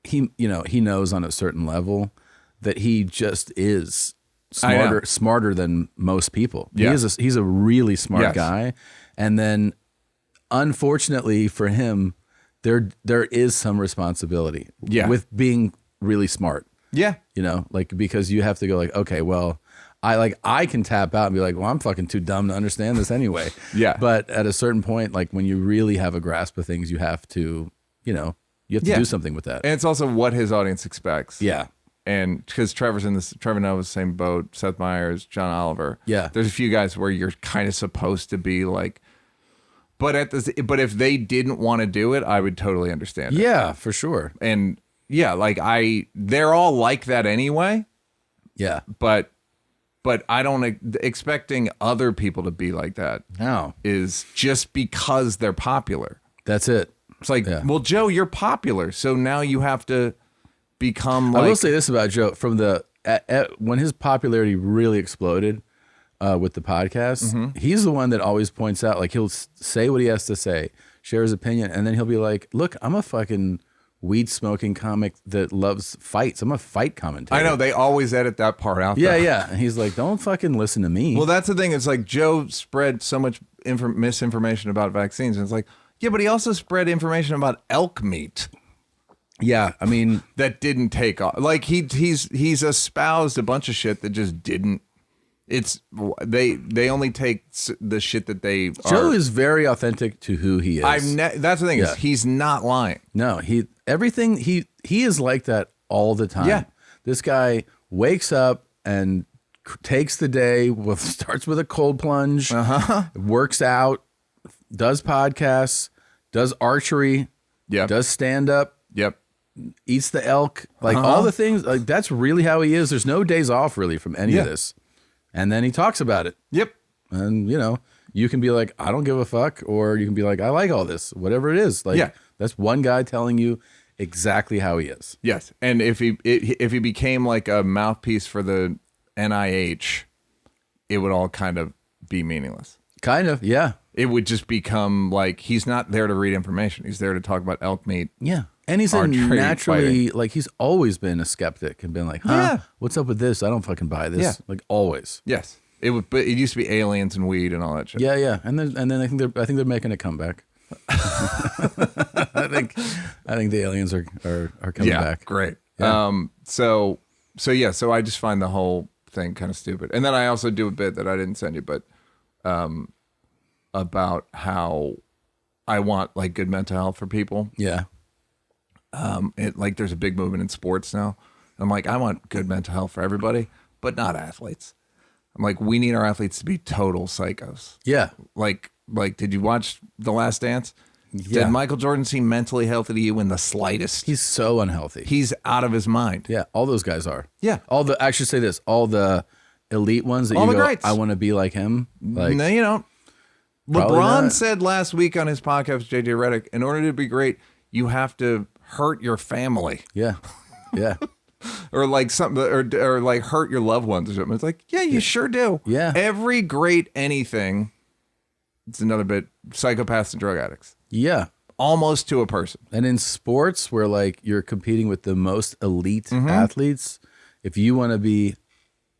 he knows on a certain level that he just is smarter than most people. Yeah. He's a really smart Yes. guy. And then unfortunately for him, there is some responsibility with being really smart. Yeah. Like, because you have to go like, okay, well, I can tap out and be like, well, I'm fucking too dumb to understand this anyway. Yeah. But at a certain point, like when you really have a grasp of things, you have to, you have to do something with that. And it's also what his audience expects. Yeah. And because Trevor Noah's the same boat, Seth Meyers, John Oliver. Yeah. There's a few guys where you're kind of supposed to be like, but if they didn't want to do it, I would totally understand it. Yeah, for sure. And yeah, like they're all like that anyway. Yeah. But I don't expecting other people to be like that. No. Is just because they're popular. That's it. It's like, well, Joe, you're popular, so now you have to become like. I will say this about Joe: from when his popularity really exploded with the podcast, he's the one that always points out, like he'll say what he has to say, share his opinion, and then he'll be like, "Look, I'm a fucking weed smoking comic that loves fights. I'm a fight commentator." I know they always edit that part out. Yeah, though. yeah. And he's like, "Don't fucking listen to me." Well, that's the thing. It's like Joe spread so much misinformation about vaccines, and it's like, yeah, but he also spread information about elk meat. Yeah, I mean, that didn't take off. Like he's espoused a bunch of shit that just didn't. It's they only take the shit that they. Joe is very authentic to who he is. That's the thing is he's not lying. No, he is like that all the time. Yeah. This guy wakes up and takes the day starts with a cold plunge, works out, does podcasts, does archery, does stand up, eats the elk, like all the things. Like that's really how he is. There's no days off really from any of this. And then he talks about it. Yep. And you can be like, I don't give a fuck, or you can be like, I like all this, whatever it is. Like that's one guy telling you exactly how he is. Yes. And if he became like a mouthpiece for the NIH, it would all kind of be meaningless. Kind of, yeah. It would just become like he's not there to read information. He's there to talk about elk meat. Yeah. And he's naturally, like, he's always been a skeptic and been like, what's up with this? I don't fucking buy this. Yeah. Like, always. Yes. But it used to be aliens and weed and all that shit. Yeah, yeah. And then I think they're making a comeback. I think the aliens are coming back. Great. Yeah. So I just find the whole thing kind of stupid. And then I also do a bit that I didn't send you, but about how I want like good mental health for people. Yeah. Like there's a big movement in sports now. I'm like, I want good mental health for everybody, but not athletes. I'm like, we need our athletes to be total psychos. Yeah. Like, did you watch The Last Dance? Yeah. Did Michael Jordan seem mentally healthy to you in the slightest? He's so unhealthy. He's out of his mind. Yeah. All those guys are. Yeah. I should say this, all the elite ones that All you the go, greats. I want to be like him. Like, No, you don't. Probably LeBron not. said last week on his podcast, JJ Redick, in order to be great, you have to hurt your family yeah. Yeah. or like something or like hurt your loved ones or something. It's like, yeah, you sure do. Yeah. Every great anything, it's another bit, psychopaths and drug addicts. Yeah. Almost to a person. And in sports where like you're competing with the most elite Mm-hmm. athletes, if you want to be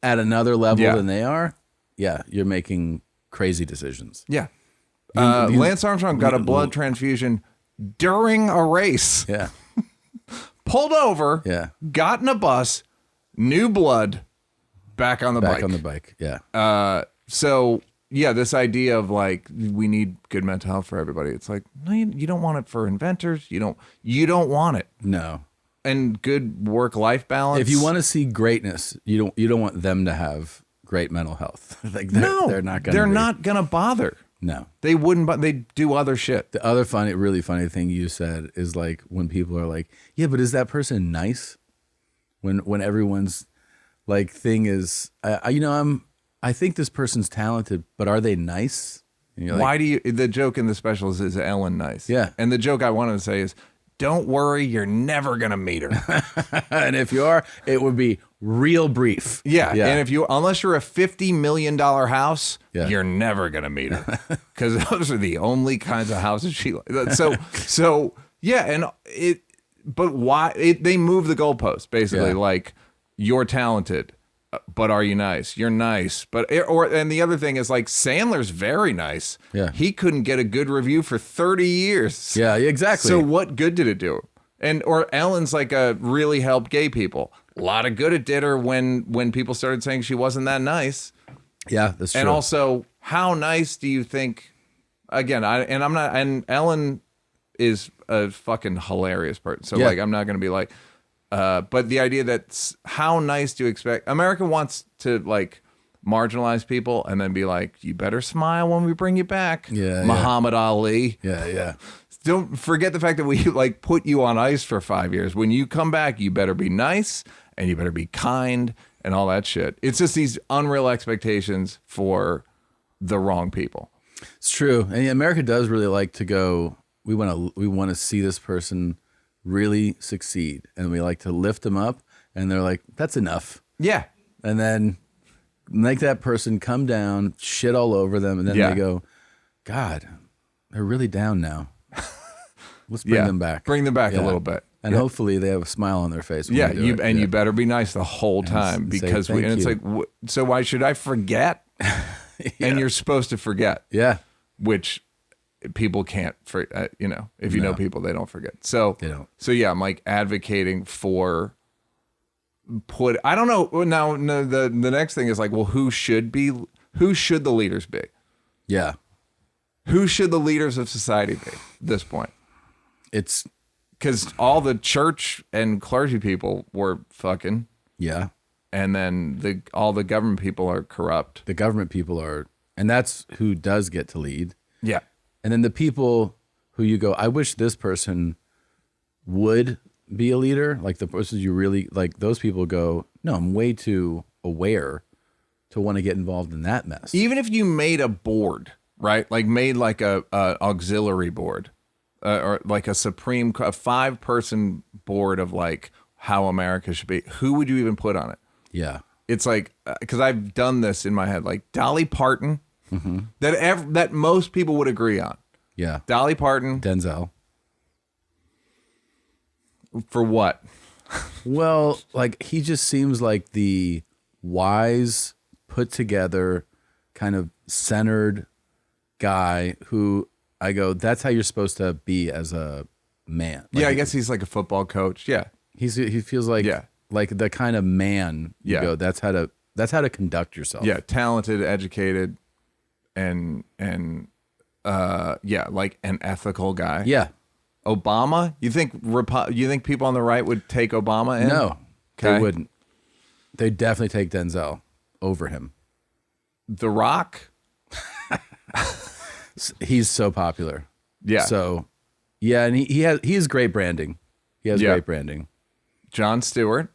at another level Yeah. than they are, yeah, you're making crazy decisions. Yeah. You- Lance Armstrong got a blood transfusion during a race. Yeah. Pulled over, Yeah. got in a bus, new blood, back on the Back bike. on the bike. Yeah. So yeah, this idea of like we need good mental health for everybody. It's like no, you don't want it for inventors. You don't want it. No. And good work-life balance. If you want to see greatness, you don't want them to have great mental health. Like they're not going to. They're not gonna bother. No. They wouldn't. But they do other shit. The other really funny thing you said is like when people are like, yeah, but is that person nice? When everyone's like thing is, I think this person's talented, but are they nice? And you're like, Why do you? The joke in the special is Ellen nice? Yeah. And the joke I wanted to say is, don't worry, you're never gonna meet her. and if you are, it would be real brief. Yeah. And if you, unless you're a $50 million house, Yeah. you're never going to meet her because those are the only kinds of houses she likes. So yeah. And but why they move the goalpost basically Yeah. like you're talented, but are you nice? You're nice. And the other thing is like Sandler's very nice. Yeah. He couldn't get a good review for 30 years. Yeah, exactly. So what good did it do? Or Ellen's like really helped gay people. A lot of good it did her when people started saying she wasn't that nice. Yeah, that's true. And also, how nice do you think? Again, and Ellen is a fucking hilarious person. So Yeah. like, I'm not gonna be like, but the idea that how nice do you expect? America wants to like marginalize people and then be like, you better smile when we bring you back. Yeah, Muhammad Ali. yeah. Don't forget the fact that we like put you on ice for 5 years. When you come back, you better be nice and you better be kind and all that shit. It's just these unreal expectations for the wrong people. It's true. And America does really like to go, we want to see this person really succeed. And we like to lift them up and they're like, that's enough. Yeah. And then make that person come down, shit all over them. And then Yeah. they go, God, they're really down now. Let's bring them back. Bring them back a Yeah. little bit. And hopefully they have a smile on their face. When Yeah, they do it. you better be nice the whole time say because thank it's you. like, so why should I forget? And you're supposed to forget, Yeah. which people can't, if you know people, they don't forget. So They don't. So yeah, I'm like advocating for I don't know. Now no, the next thing is like, well, who should the leaders be? Yeah. Who should the leaders of society be at this point? It's, Because all the church and clergy people were fucking, yeah. and then all the government people are corrupt. The government people are, and that's who does get to lead. Yeah. And then the people who you go, I wish this person would be a leader. Like the person you really like, those people go, no, I'm way too aware to want to get involved in that mess. Even if you made a board, right? Like made like a auxiliary board, or like a 5-person board of like how America should be. Who would you even put on it? Yeah. It's like, because I've done this in my head, like Dolly Parton, that most people would agree on. Yeah. Dolly Parton Denzel. for what? Well, like he just seems like the wise, put together, kind of centered guy who I go, that's how you're supposed to be as a man. Like, Yeah, I guess he's like a football coach. Yeah. he feels like Yeah. like the kind of man you Yeah. go, that's how to to conduct yourself. Yeah, talented, educated, and like an ethical guy. Yeah. Obama? You think people on the right would take Obama in? No, Okay. they wouldn't. They'd definitely take Denzel over him. The Rock? He's so popular. Yeah. So, yeah, and he has great branding. He has great branding. Jon Stewart?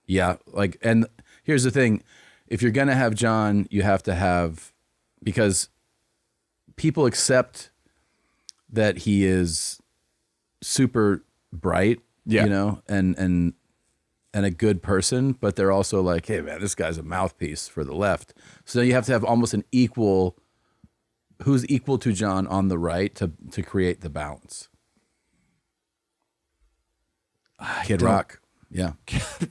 Yeah, like, and here's the thing: if you're gonna have John, you have to have, because people accept that he is super bright, Yeah. you know, and a good person, but they're also like, hey man, this guy's a mouthpiece for the left. So you have to have almost an equal, who's equal to John on the right to create the balance. Kid Rock, yeah,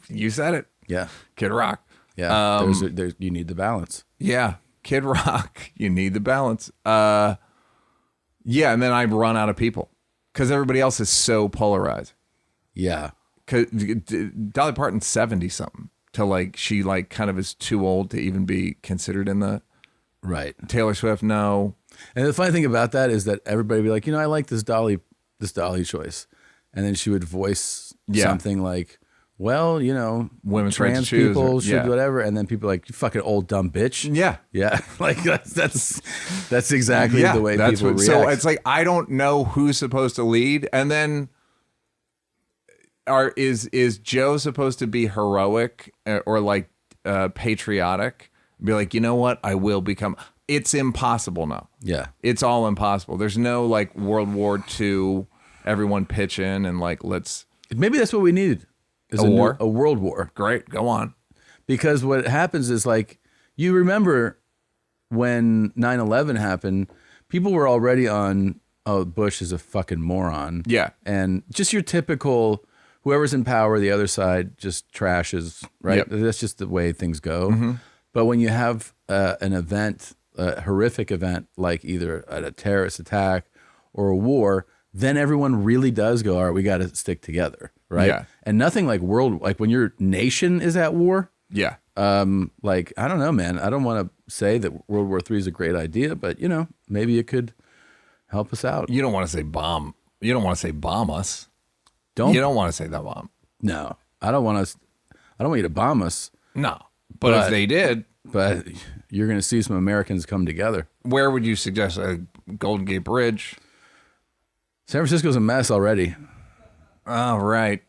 You said it. yeah, Kid Rock. yeah. There's you need the balance. Yeah. Kid Rock. You need the balance. Yeah, and then I run out of people because everybody else is so polarized. Yeah, Cause Dolly Parton's 70 something to like she like kind of is too old to even be considered in the right. Taylor Swift. No. And the funny thing about that is that everybody would be like, I like this Dolly choice, and then she would voice something like, well, Women's right to trans choose people or- should yeah. whatever, and then people are like, you fucking old dumb bitch. Yeah. Yeah, like that's exactly the way people react. So it's like I don't know who's supposed to lead, and then is Joe supposed to be heroic or like patriotic? Be like, you know what? I will become. It's impossible now. Yeah, It's all impossible. There's no like World War II. Everyone pitch in and like let's. maybe that's what we needed. Is A war? a world war. Great, go on. Because what happens is, like, you remember when 9/11 happened, people were already on, oh, Bush is a fucking moron. Yeah. And just your typical, whoever's in power, the other side just trashes, right? Yep. That's just the way things go. But when you have an event, a horrific event, like either a terrorist attack or a war, then everyone really does go, all right, we got to stick together, right? Yeah. And nothing like like when your nation is at war, Yeah. like, I don't know, man. I don't want to say that World War III is a great idea, but maybe it could help us out. You don't want to say bomb. You don't want to say bomb us. Don't. You don't want to say that bomb. No, I don't want us. I don't want you to bomb us. No. But if they did, But you're going to see some Americans come together. where would you suggest a Golden Gate Bridge? San Francisco's a mess already. Oh, right.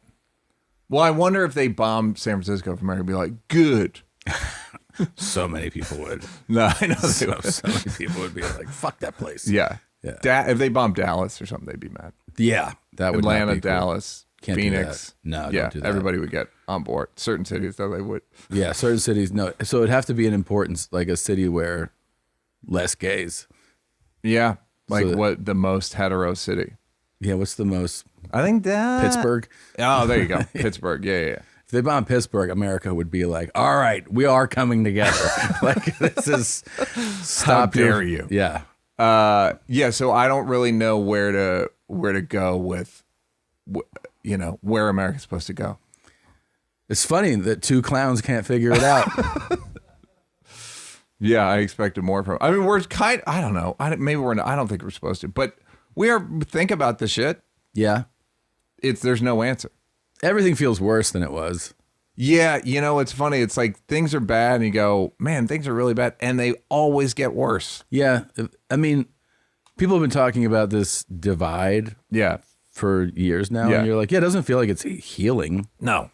Well, I wonder if they bombed San Francisco, if America would be like, good. So many people would. No, I know they So would. many people would be like, "Fuck that place." Yeah. Yeah. If they bombed Dallas or something, they'd be mad. Yeah, that would not Atlanta, be cool. Dallas, Can't do Phoenix. that. No, yeah, don't do that. everybody would get on board. Certain cities, though, they would. Yeah, certain cities. No, so it'd have to be an importance, like a city where less gays. Yeah. Like So- what the most hetero city? Yeah, what's the most? I think that Pittsburgh. Oh, there you go. Pittsburgh. Yeah. If they bomb Pittsburgh, America would be like, "All right, we are coming together." Like, this is stop. dare you. Yeah, Yeah. So I don't really know where to go with, where America's supposed to go. it's funny that two clowns can't figure it out. Yeah, I expected more from. I mean, we're kind. I don't know. Maybe we're. Not, I don't think we're supposed to, but we are. Think about the shit. Yeah, There's no answer. everything feels worse than it was. Yeah, it's funny. It's like things are bad, and you go, man, things are really bad, and they always get worse. Yeah, I mean, people have been talking about this divide Yeah. for years now, Yeah. and you're like, yeah, it doesn't feel like it's healing. No.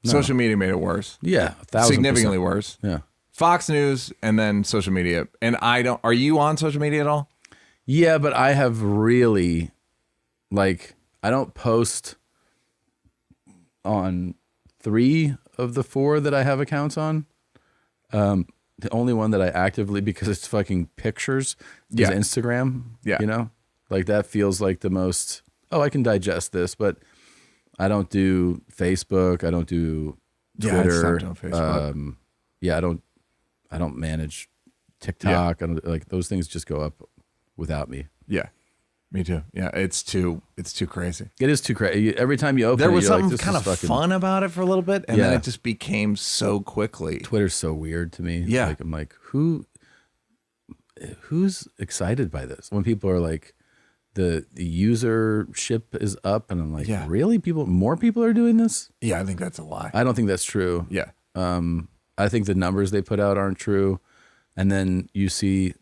Social media made it worse. Yeah, 1,000%. Significantly worse. Yeah. Fox News and then social media. And are you on social media at all? Yeah, but I have really, like, I don't post on 3 of the 4 that I have accounts on. The only one that I actively, because it's fucking pictures, is Yeah. Instagram. Yeah. Like that feels like the most, I can digest this, but I don't do Facebook. I don't do Yeah, I Twitter. stopped on Facebook. I don't manage TikTok. I don't, like, those things just go up without me. Yeah. Me too. Yeah, it's too crazy. It is too crazy. Every time you open There it, was you're something like, this kind is of fucking, fun about it for a little bit, and then Yeah. it just became so quickly. Twitter's so weird to me. Yeah. Like, I'm like, who's excited by this? When people are like, the usership is up, and I'm like, Yeah. really? More people are doing this? Yeah, I think that's a lie. I don't think that's true. Yeah. I think the numbers they put out aren't true. And then you see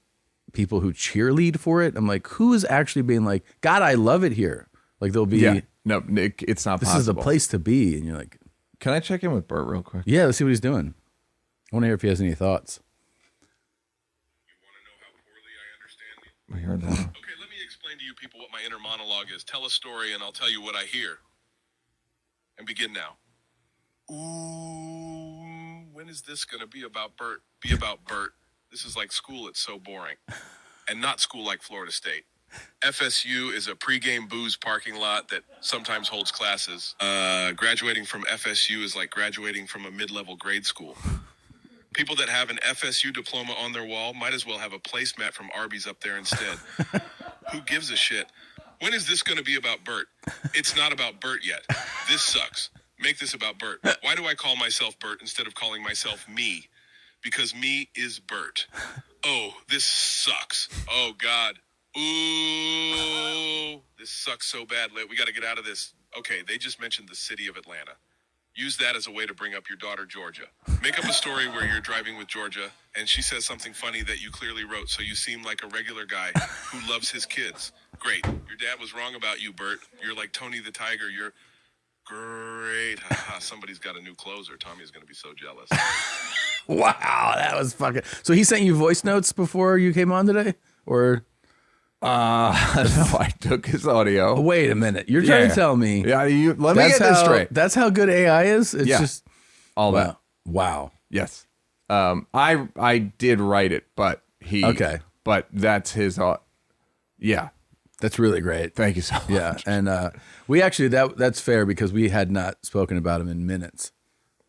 people who cheerlead for it. I'm like, who is actually being like, God, I love it here? Like, they'll be, Yeah. No, Nick, it's not this possible. is the place to be. And you're like, Can I check in with Bert real quick? yeah, let's see what he's doing. I want to hear if he has any thoughts. You want to know how poorly I understand you? We heard that. Okay, let me explain to you people what my inner monologue is. Tell a story and I'll tell you what I hear. And begin now. Ooh, when is this going to be about Bert? Be about Bert. This is like school, it's so boring. And not school like Florida State. FSU is a pregame booze parking lot that sometimes holds classes. Graduating from FSU is like graduating from a mid-level grade school. People that have an FSU diploma on their wall might as well have a placemat from Arby's up there instead. Who gives a shit? When is this going to be about Bert? It's not about Bert yet. This sucks. Make this about Bert. Why do I call myself Bert instead of calling myself me? Because me is Bert. Oh, this sucks. Oh, God. Ooh, this sucks so bad. We got to get out of this. Okay, they just mentioned the city of Atlanta. Use that as a way to bring up your daughter, Georgia. Make up a story where you're driving with Georgia and she says something funny that you clearly wrote so you seem like a regular guy who loves his kids. Great. Your dad was wrong about you, Bert. You're like Tony the Tiger. You're great. Somebody's got a new closer. Tommy's going to be so jealous. Wow, that was fucking. So he sent you voice notes before you came on today? Or No, I took his audio. wait a minute. You're trying Yeah. to tell me Yeah, let me get this straight. That's how good AI is? It's Yeah. just All wow. that. Wow. Yes. I did write it, but Okay. But that's his. Yeah. That's really great. Thank you so much. Yeah, and we actually that's fair because we had not spoken about him in minutes.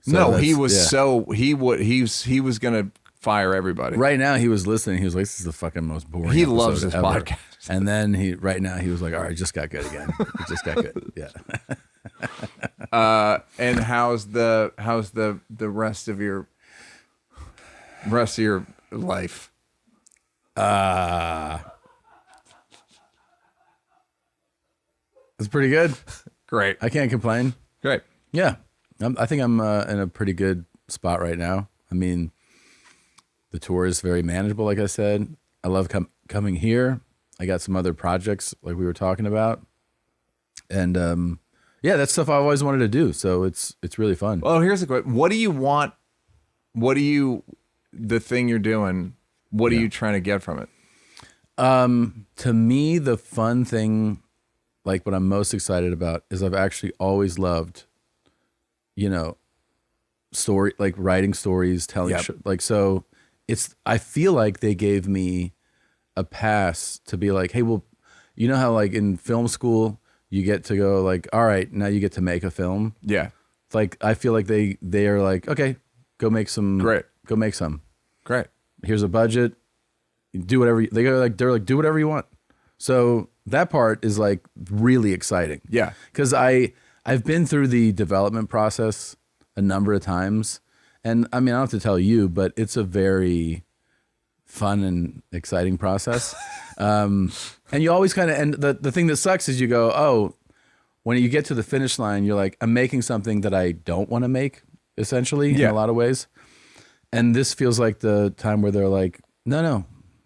So No, he that's- was yeah. he was gonna fire everybody. Right now he was listening. He was like, "This is the fucking most boring." He episode loves this ever." podcast. And then right now he was like, "All right, it just got good again. It just got good." Yeah. And how's the rest of your life? It's pretty good. Great. I can't complain. Great. Yeah, I think I'm in a pretty good spot right now. I mean, the tour is very manageable, like I said. I love coming here. I got some other projects like we were talking about, and yeah, that's stuff I always wanted to do. So it's really fun. Well, here's the question: what do you want? The thing you're doing? What are you trying to get from it? To me, the fun thing, like what I'm most excited about, is I've actually always loved, like writing stories, telling, Yep. so it's, I feel like they gave me a pass to be like, hey, well, you know how like in film school, you get to go like, all right, now you get to make a film. Yeah. It's like, I feel like they are like, okay, go make some, Great. go make some. Great. Here's a budget. Do whatever they're like, do whatever you want. So that part is like really exciting. Yeah. Because I've been through the development process a number of times. And I mean, I don't have to tell you, but it's a very fun and exciting process. And you always kind of, and the thing that sucks is you go, oh, when you get to the finish line, you're like, I'm making something that I don't want to make, essentially, in Yeah. a lot of ways. And this feels like the time where they're like, no.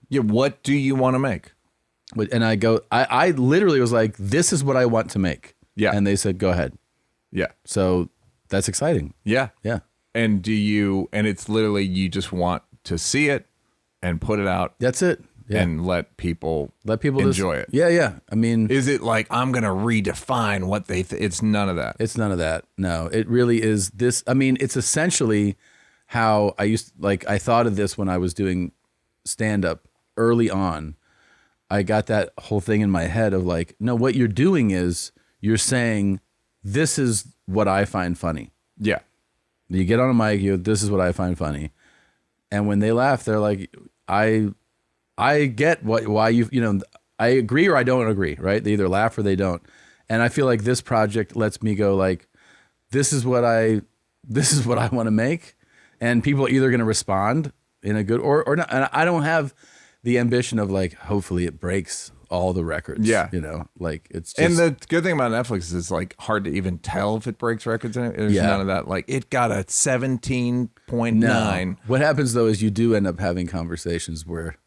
Yeah. What do you want to make? And I literally was like, this is what I want to make. Yeah. And they said, go ahead. Yeah. So that's exciting. Yeah. Yeah. And and it's literally, you just want to see it and put it out That's it. Yeah. and let people enjoy it. Yeah. Yeah. I mean, Is it like, I'm going to redefine what they it's none of that. it's none of that. No, it really is this. I mean, it's essentially how I thought of this when I was doing stand up early on. I got that whole thing in my head of like, no, what you're doing is you're saying, this is what I find funny. Yeah. You get on a mic, this is what I find funny. And when they laugh, they're like, I get why you I agree or I don't agree, right? They either laugh or they don't. And I feel like this project lets me go like, this is what I want to make. And people are either going to respond in a good or not. And I don't have the ambition of like, hopefully it breaks all the records. Yeah. You know, like it's just. And the good thing about Netflix is it's like hard to even tell if it breaks records. There's none of that. Like it got a 17.9. No. What happens though is you do end up having conversations where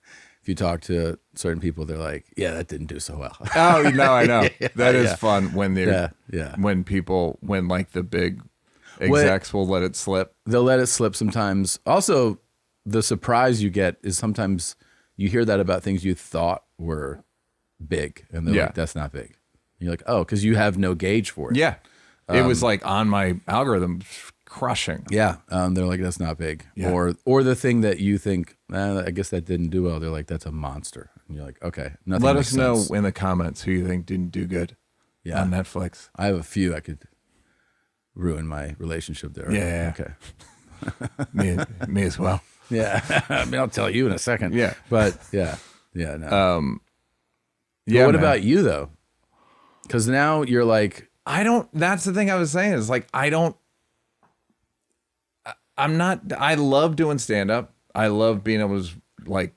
if you talk to certain people, they're like, yeah, that didn't do so well. Oh, no, I know. That is fun when they're, when like the big execs will let it slip. They'll let it slip sometimes. Also, the surprise you get is sometimes you hear that about things you thought were big, and they're like, that's not big. And you're like, oh, because you have no gauge for it. Yeah. It was like on my algorithm crushing. Yeah. They're like, that's not big. Yeah. Or the thing that you think, I guess that didn't do well. They're like, that's a monster. And you're like, okay. Nothing Let makes us know sense. in the comments who you think didn't do good on Netflix. I have a few I could ruin my relationship there. Yeah. Okay. me as well. Yeah. I mean, I'll tell you in a second. Yeah. But yeah. Yeah. No. Yeah. But what man. about you though? Because now you're like, that's the thing I was saying is like, I love doing stand up. I love being able to like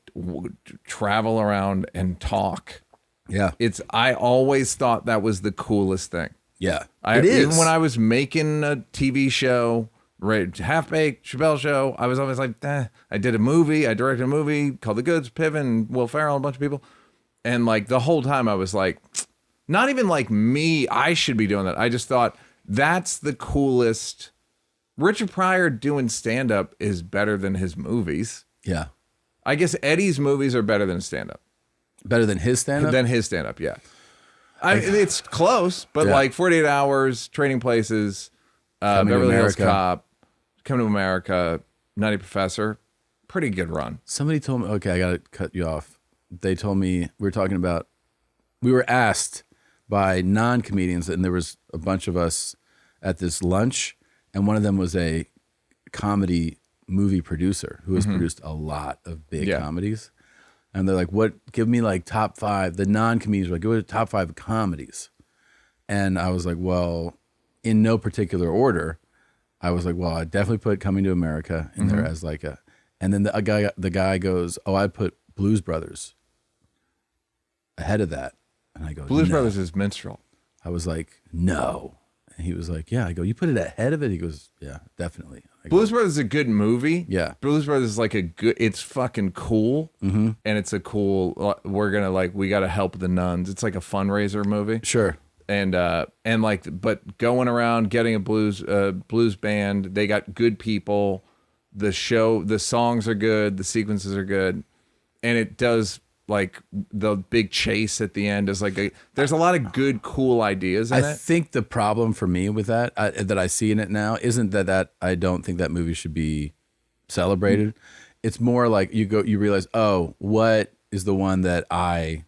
travel around and talk. yeah. I always thought that was the coolest thing. Yeah. Even when I was making a TV show, right, Half Baked, Chapelle show, I was always like, I did a movie. I directed a movie called The Goods, Piven, Will Ferrell, a bunch of people. And like the whole time I was like, not even like me, I should be doing that. I just thought that's the coolest. Richard Pryor doing stand-up is better than his movies. Yeah. I guess Eddie's movies are better than stand-up. Better than his stand-up? Than his stand-up, yeah. It's close, but like 48 Hours, Trading Places, Beverly Hills Cop, Come to America, Nutty Professor, pretty good run. Somebody told me, okay, I got to cut you off. They told me, we were asked by non-comedians, and there was a bunch of us at this lunch, and one of them was a comedy movie producer who has produced a lot of big comedies. And they're like, give me like top 5. The non-comedians were like, give me the top 5 comedies. And I was like, well, in no particular order. I was like, well, I definitely put Coming to America in there as like and then the guy goes, oh, I put Blues Brothers ahead of that. And I go, Blues no. Brothers is minstrel. I was like, no. And he was like, yeah. I go, you put it ahead of it? He goes, yeah, definitely. I go, Blues Brothers is a good movie. Yeah. Blues Brothers is like it's fucking cool. And it's a cool, we got to help the nuns. It's like a fundraiser movie. sure. And but going around getting a blues band, they got good people. The songs are good. The sequences are good. And it does like the big chase at the end is like there's a lot of good, cool ideas in I it. think the problem for me with that I see in it now isn't that I don't think that movie should be celebrated. It's more like you realize, oh, what is the one that Well,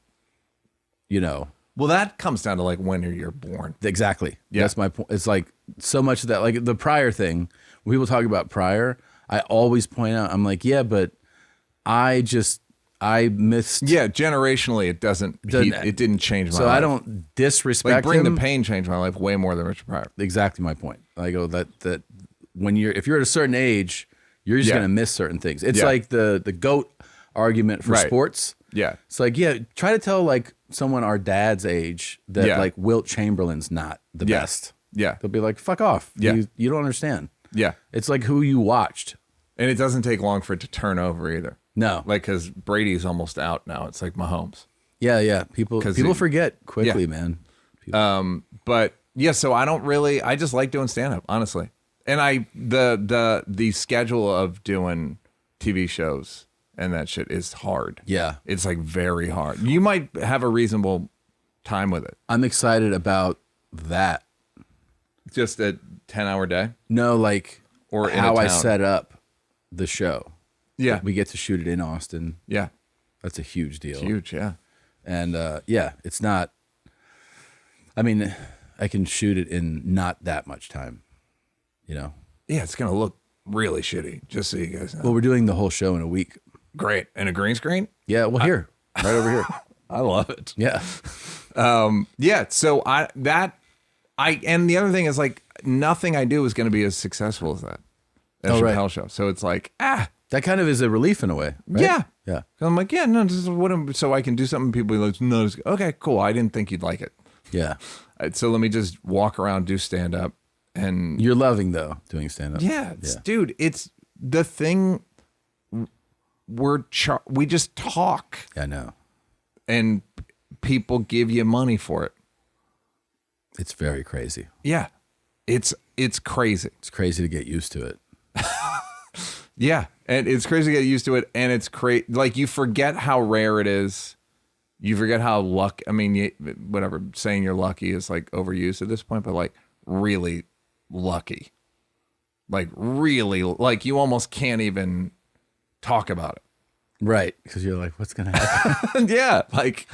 that comes down to like when you're born. exactly. Yeah. That's my point. It's like so much of that, like the Pryor thing. When people talk about Pryor, I always point out, I'm like, yeah, but I missed. Yeah, generationally, it didn't change my life. So I don't disrespect like Bring him. the Pain changed my life way more than Richard Pryor. Exactly my point. I go that if you're at a certain age, you're just gonna miss certain things. It's like the GOAT argument for sports. Yeah. It's like, try to tell like someone our dad's age that like Wilt Chamberlain's not the best. Yeah. They'll be like, fuck off. Yeah. You don't understand. Yeah. It's like who you watched. And it doesn't take long for it to turn over either. No. Like, because Brady's almost out now. It's like Mahomes. Yeah. People forget quickly, man. But yeah, so I just like doing stand-up, honestly. And the schedule of doing TV shows and that shit is hard. Yeah. It's like very hard. You might have a reasonable time with it. I'm excited about that. Just a 10-hour day? No, like Or in how a I town. set up the show. Yeah. We get to shoot it in Austin. Yeah. That's a huge deal. It's huge, yeah. And it's not, I mean, I can shoot it in not that much time, Yeah, it's going to look really shitty, just so you guys know. Well, we're doing the whole show in a week. Great. And a green screen? Yeah, well, here, right over here. I love it. Yeah. Yeah. So and the other thing is like nothing I do is going to be as successful as that. Oh, right. Chappelle show. So it's like, That kind of is a relief in a way, right? yeah. Yeah. I'm like, yeah, no, this is so I can do something people be like, no, okay, cool. I didn't think you'd like it. Yeah. So let me just walk around, do stand up. And You're loving, though, doing stand-up. yeah, dude, it's the thing. We just talk I know. and people give you money for it. It's very crazy. Yeah. It's crazy. It's crazy to get used to it. Yeah. And it's crazy to get used to it. And it's crazy. Like you forget how rare it is. You forget how whatever, saying you're lucky is like overused at this point, but like really lucky. Like really, like you almost can't even talk about it. Right. Because you're like, what's going to happen? Yeah. Like,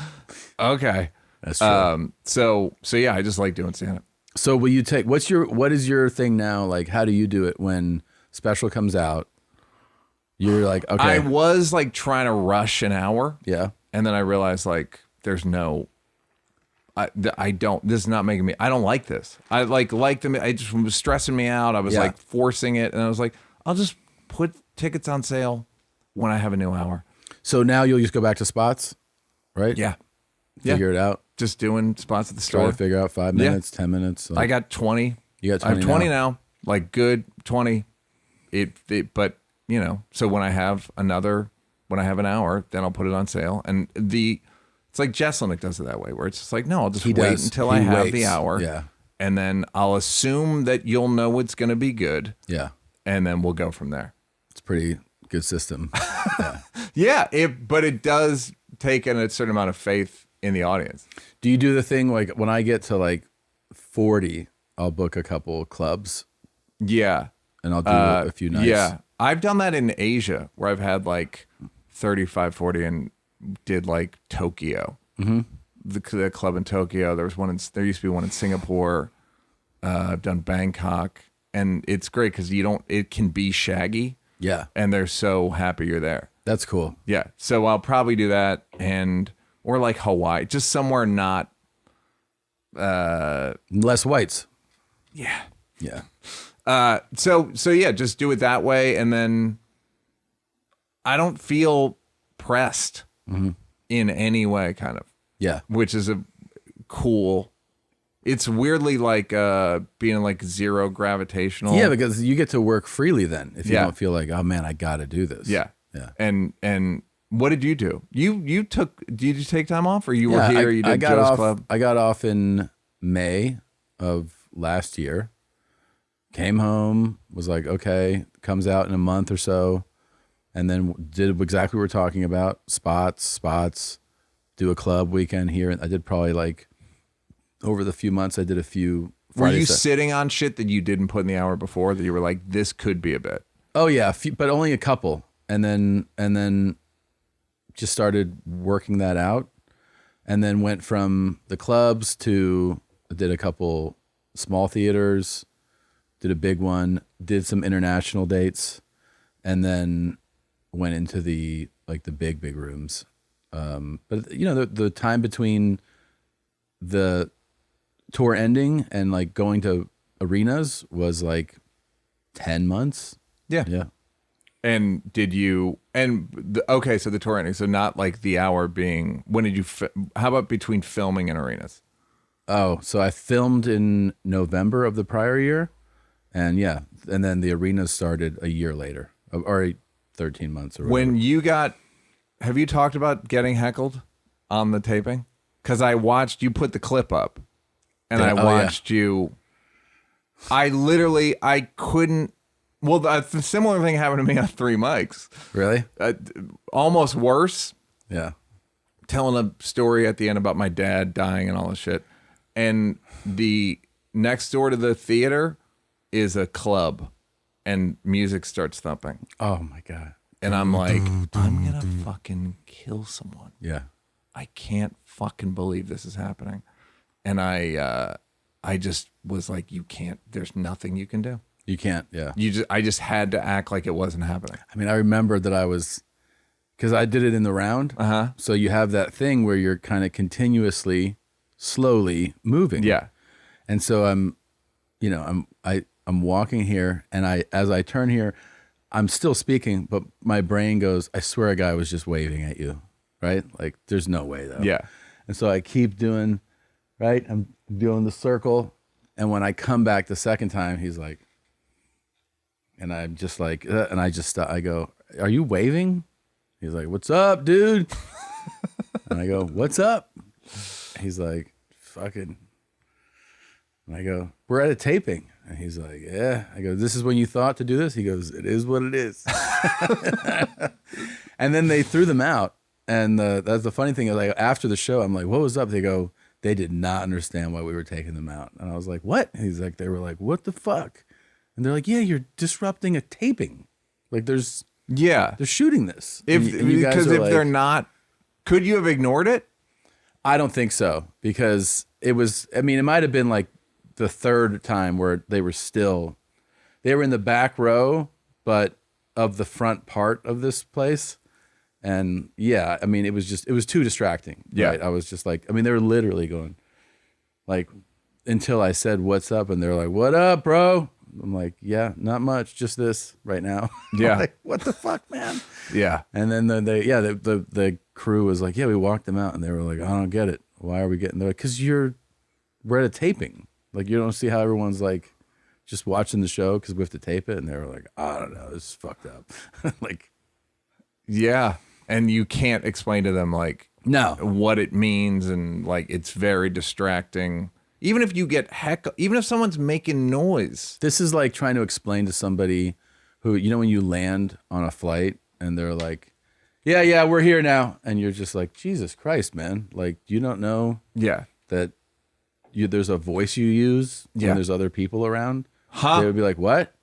okay. That's true. So yeah, I just like doing stand up. So will you take, what is your thing now? Like, how do you do it when special comes out? You're like, okay. I was like trying to rush an hour. Yeah. And then I realized like, there's no, I don't, this is not making me, I don't like this. I like them. I just was stressing me out. I was like forcing it. And I was like, I'll just put tickets on sale when I have a new hour. So now you'll just go back to spots, right? Yeah. Figure it out. Just doing spots at the Try store. to figure out 5 minutes, 10 minutes. Like, I got 20. You got 20 I have 20 now. Like good 20. But you know, so when I have an hour, then I'll put it on sale. And it's like Jesselnick does it that way, where it's just like, no, I'll just wait until I have the hour. Yeah. And then I'll assume that you'll know it's going to be good. Yeah. And then we'll go from there. It's a pretty good system. Yeah. But it does take a certain amount of faith in the audience. Do you do the thing like when I get to like 40, I'll book a couple clubs Yeah. and I'll do a few nights? Yeah. I've done that in Asia where I've had like 35, 40 and did like Tokyo. Mm-hmm. The club in Tokyo. There used to be one in Singapore. I've done Bangkok. And it's great because it can be shaggy. Yeah. And they're so happy you're there. That's cool. Yeah. So I'll probably do that or like Hawaii, just somewhere not. Less whites. Yeah. Yeah. So yeah, just do it that way. And then I don't feel pressed in any way, kind of, Yeah. which is a cool. It's weirdly like being like zero gravitational. Yeah, because you get to work freely then if you Yeah. don't feel like, oh man, I got to do this. Yeah. Yeah. And what did you do? Did you take time off or you were here? You did I got Joe's off, Club? I got off in May of last year. Came home, was like, okay, comes out in a month or so, and then did exactly what we're talking about. Spots, do a club weekend here. I did probably like, over the few months, I did a few. Were you sitting on shit that you didn't put in the hour before that you were like, this could be a bit? Oh yeah, but only a couple. And then just started working that out. And then went from the clubs to, did a couple small theaters, did a big one, did some international dates, and then went into the big rooms. But you know, the time between the tour ending and like going to arenas was like 10 months. Yeah. Yeah. And okay, so the tour ending, so not like the hour being, when did you, how about between filming and arenas? Oh, so I filmed in November of the prior year. And yeah, and then the arenas started a year later, or 13 months or whatever. When have you talked about getting heckled on the taping? Because I watched, you put the clip up, and I watched you. I couldn't, well, the similar thing happened to me on 3 mics. Really? Almost worse. Yeah. Telling a story at the end about my dad dying and all this shit. And the next door to the theater is a club and music starts thumping. Oh my God. And I'm like, I'm gonna fucking kill someone. Yeah. I can't fucking believe this is happening. And I just was like, you can't, there's nothing you can do. You can't. Yeah. I just had to act like it wasn't happening. I mean, I remember that I was because I did it in the round. So you have that thing where you're kind of continuously, slowly moving. Yeah. And so I'm walking here, and as I turn here, I'm still speaking, but my brain goes, I swear a guy was just waving at you, right? Like, there's no way though. Yeah. And so I keep doing, right? I'm doing the circle, and when I come back the second time, he's like, and I'm just like, and I just stop. I go, are you waving? He's like, what's up, dude? And I go, what's up? He's like, fucking. And I go, we're at a taping. And he's like, yeah. I go, this is when you thought to do this? He goes, it is what it is. And then they threw them out. And that's the funny thing. Like, after the show, I'm like, what was up? They go, they did not understand why we were taking them out. And I was like, what? And he's like, they were like, what the fuck? And they're like, yeah, you're disrupting a taping. Like, they're shooting this. Because if they're not, could you have ignored it? I don't think so, because it was, I mean, it might have been like the third time where they were in the back row, but of the front part of this place. And yeah, I mean, it was too distracting. Yeah. Right? I was just like, I mean, they were literally going like, until I said, what's up? And they're like, what up, bro? I'm like, yeah, not much, just this right now. Yeah. Like, what the fuck, man? Yeah. And then the crew was like, yeah, we walked them out, and they were like, I don't get it. Why are we getting there? Because we're at a taping. Like, you don't see how everyone's like just watching the show because we have to tape it, and they were like, I don't know, this is fucked up. Like, yeah, and you can't explain to them like no, what it means, and like it's very distracting. Even if you get even if someone's making noise. This is like trying to explain to somebody who, you know, when you land on a flight and they're like, yeah, we're here now. And you're just like, Jesus Christ, man. Like, you don't know that there's a voice you use when there's other people around. They would be like, what?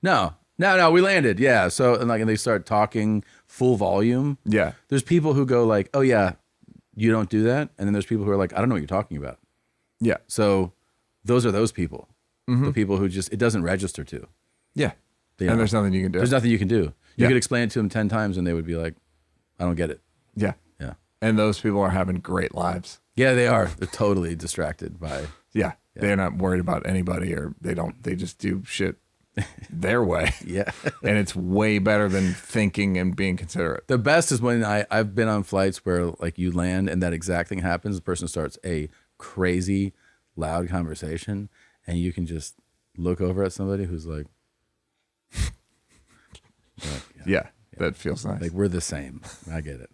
No, we landed. Yeah. So, and they start talking full volume. Yeah. There's people who go like, oh yeah, you don't do that. And then there's people who are like, I don't know what you're talking about. Yeah. So those are those people. The people who just, it doesn't register to. Yeah. You and know, there's nothing you can do. There's nothing you can do. You could explain it to them 10 times and they would be like, I don't get it. Yeah. Yeah. And those people are having great lives. Yeah, they are. They're totally distracted by. Yeah. They're not worried about anybody, or they just do shit their way. Yeah. And it's way better than thinking and being considerate. The best is when I've been on flights where like you land and that exact thing happens. The person starts a crazy loud conversation and you can just look over at somebody who's like, yeah, that feels nice. like, we're the same. I get it.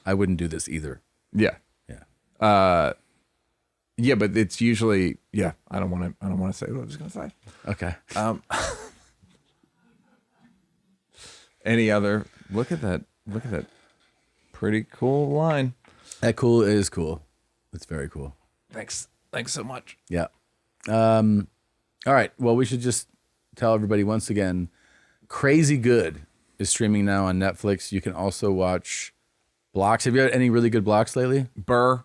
I wouldn't do this either. Yeah. Yeah. Yeah, but it's usually I don't want to say what I was going to say. Okay. Any other? Look at that pretty cool line. That cool is cool. It's very cool. Thanks so much. Yeah. All right. Well, we should just tell everybody once again, Crazy Good is streaming now on Netflix. You can also watch Blocks. Have you had any really good Blocks lately? Burr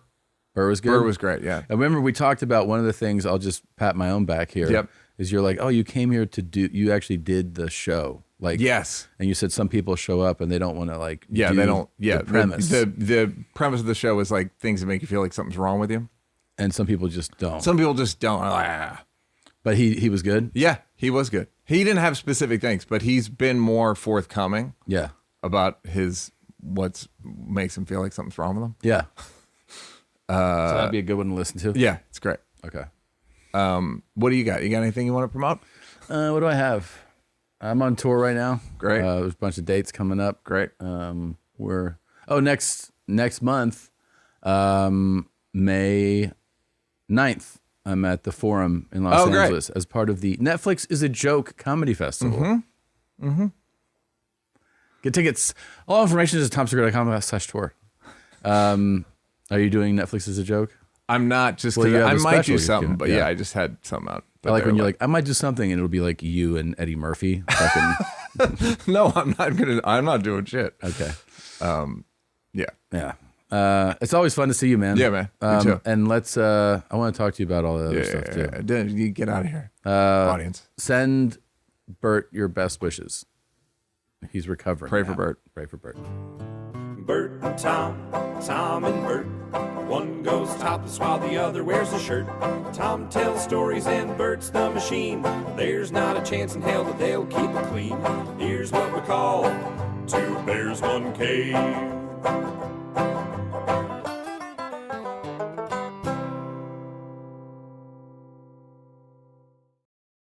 Was good? Burr was great, yeah. I remember we talked about one of the things, I'll just pat my own back here. Yep. Is you're like, oh, you came here you actually did the show. Like, yes. And you said some people show up and they don't want to like, they don't. Yeah. the premise. The premise of the show is like things that make you feel like something's wrong with you. And some people just don't. Some people just don't. Like, But he was good? Yeah, he was good. He didn't have specific things, but he's been more forthcoming. Yeah. About what makes him feel like something's wrong with him. Yeah. So that'd be a good one to listen to. Yeah, it's great. Okay. What do you got? You got anything you want to promote? What do I have? I'm on tour right now. Great. There's a bunch of dates coming up. Great. Next month, May 9th, I'm at the Forum in Los Angeles as part of the Netflix is a Joke Comedy Festival. Get tickets. All information is at tomsegura.com/tour. Are you doing Netflix is a Joke? I'm not, just Well, because you have I a might special do you something, can- but yeah. yeah, I just had something out. But I like they're when you're like, I might do something, and it'll be like you and Eddie Murphy. Fucking, no, I'm not doing shit. okay. Yeah. Yeah. It's always fun to see you, man. Yeah, man. Me too. And I want to talk to you about all the other stuff too. You get out of here, audience. Send Bert your best wishes. He's recovering. Pray for now. Bert. Pray for Bert. Bert and Tom, Tom and Bert. One goes topless while the other wears a shirt. Tom tells stories and Bert's the machine. There's not a chance in hell that they'll keep it clean. Here's what we call Two Bears, One Cave.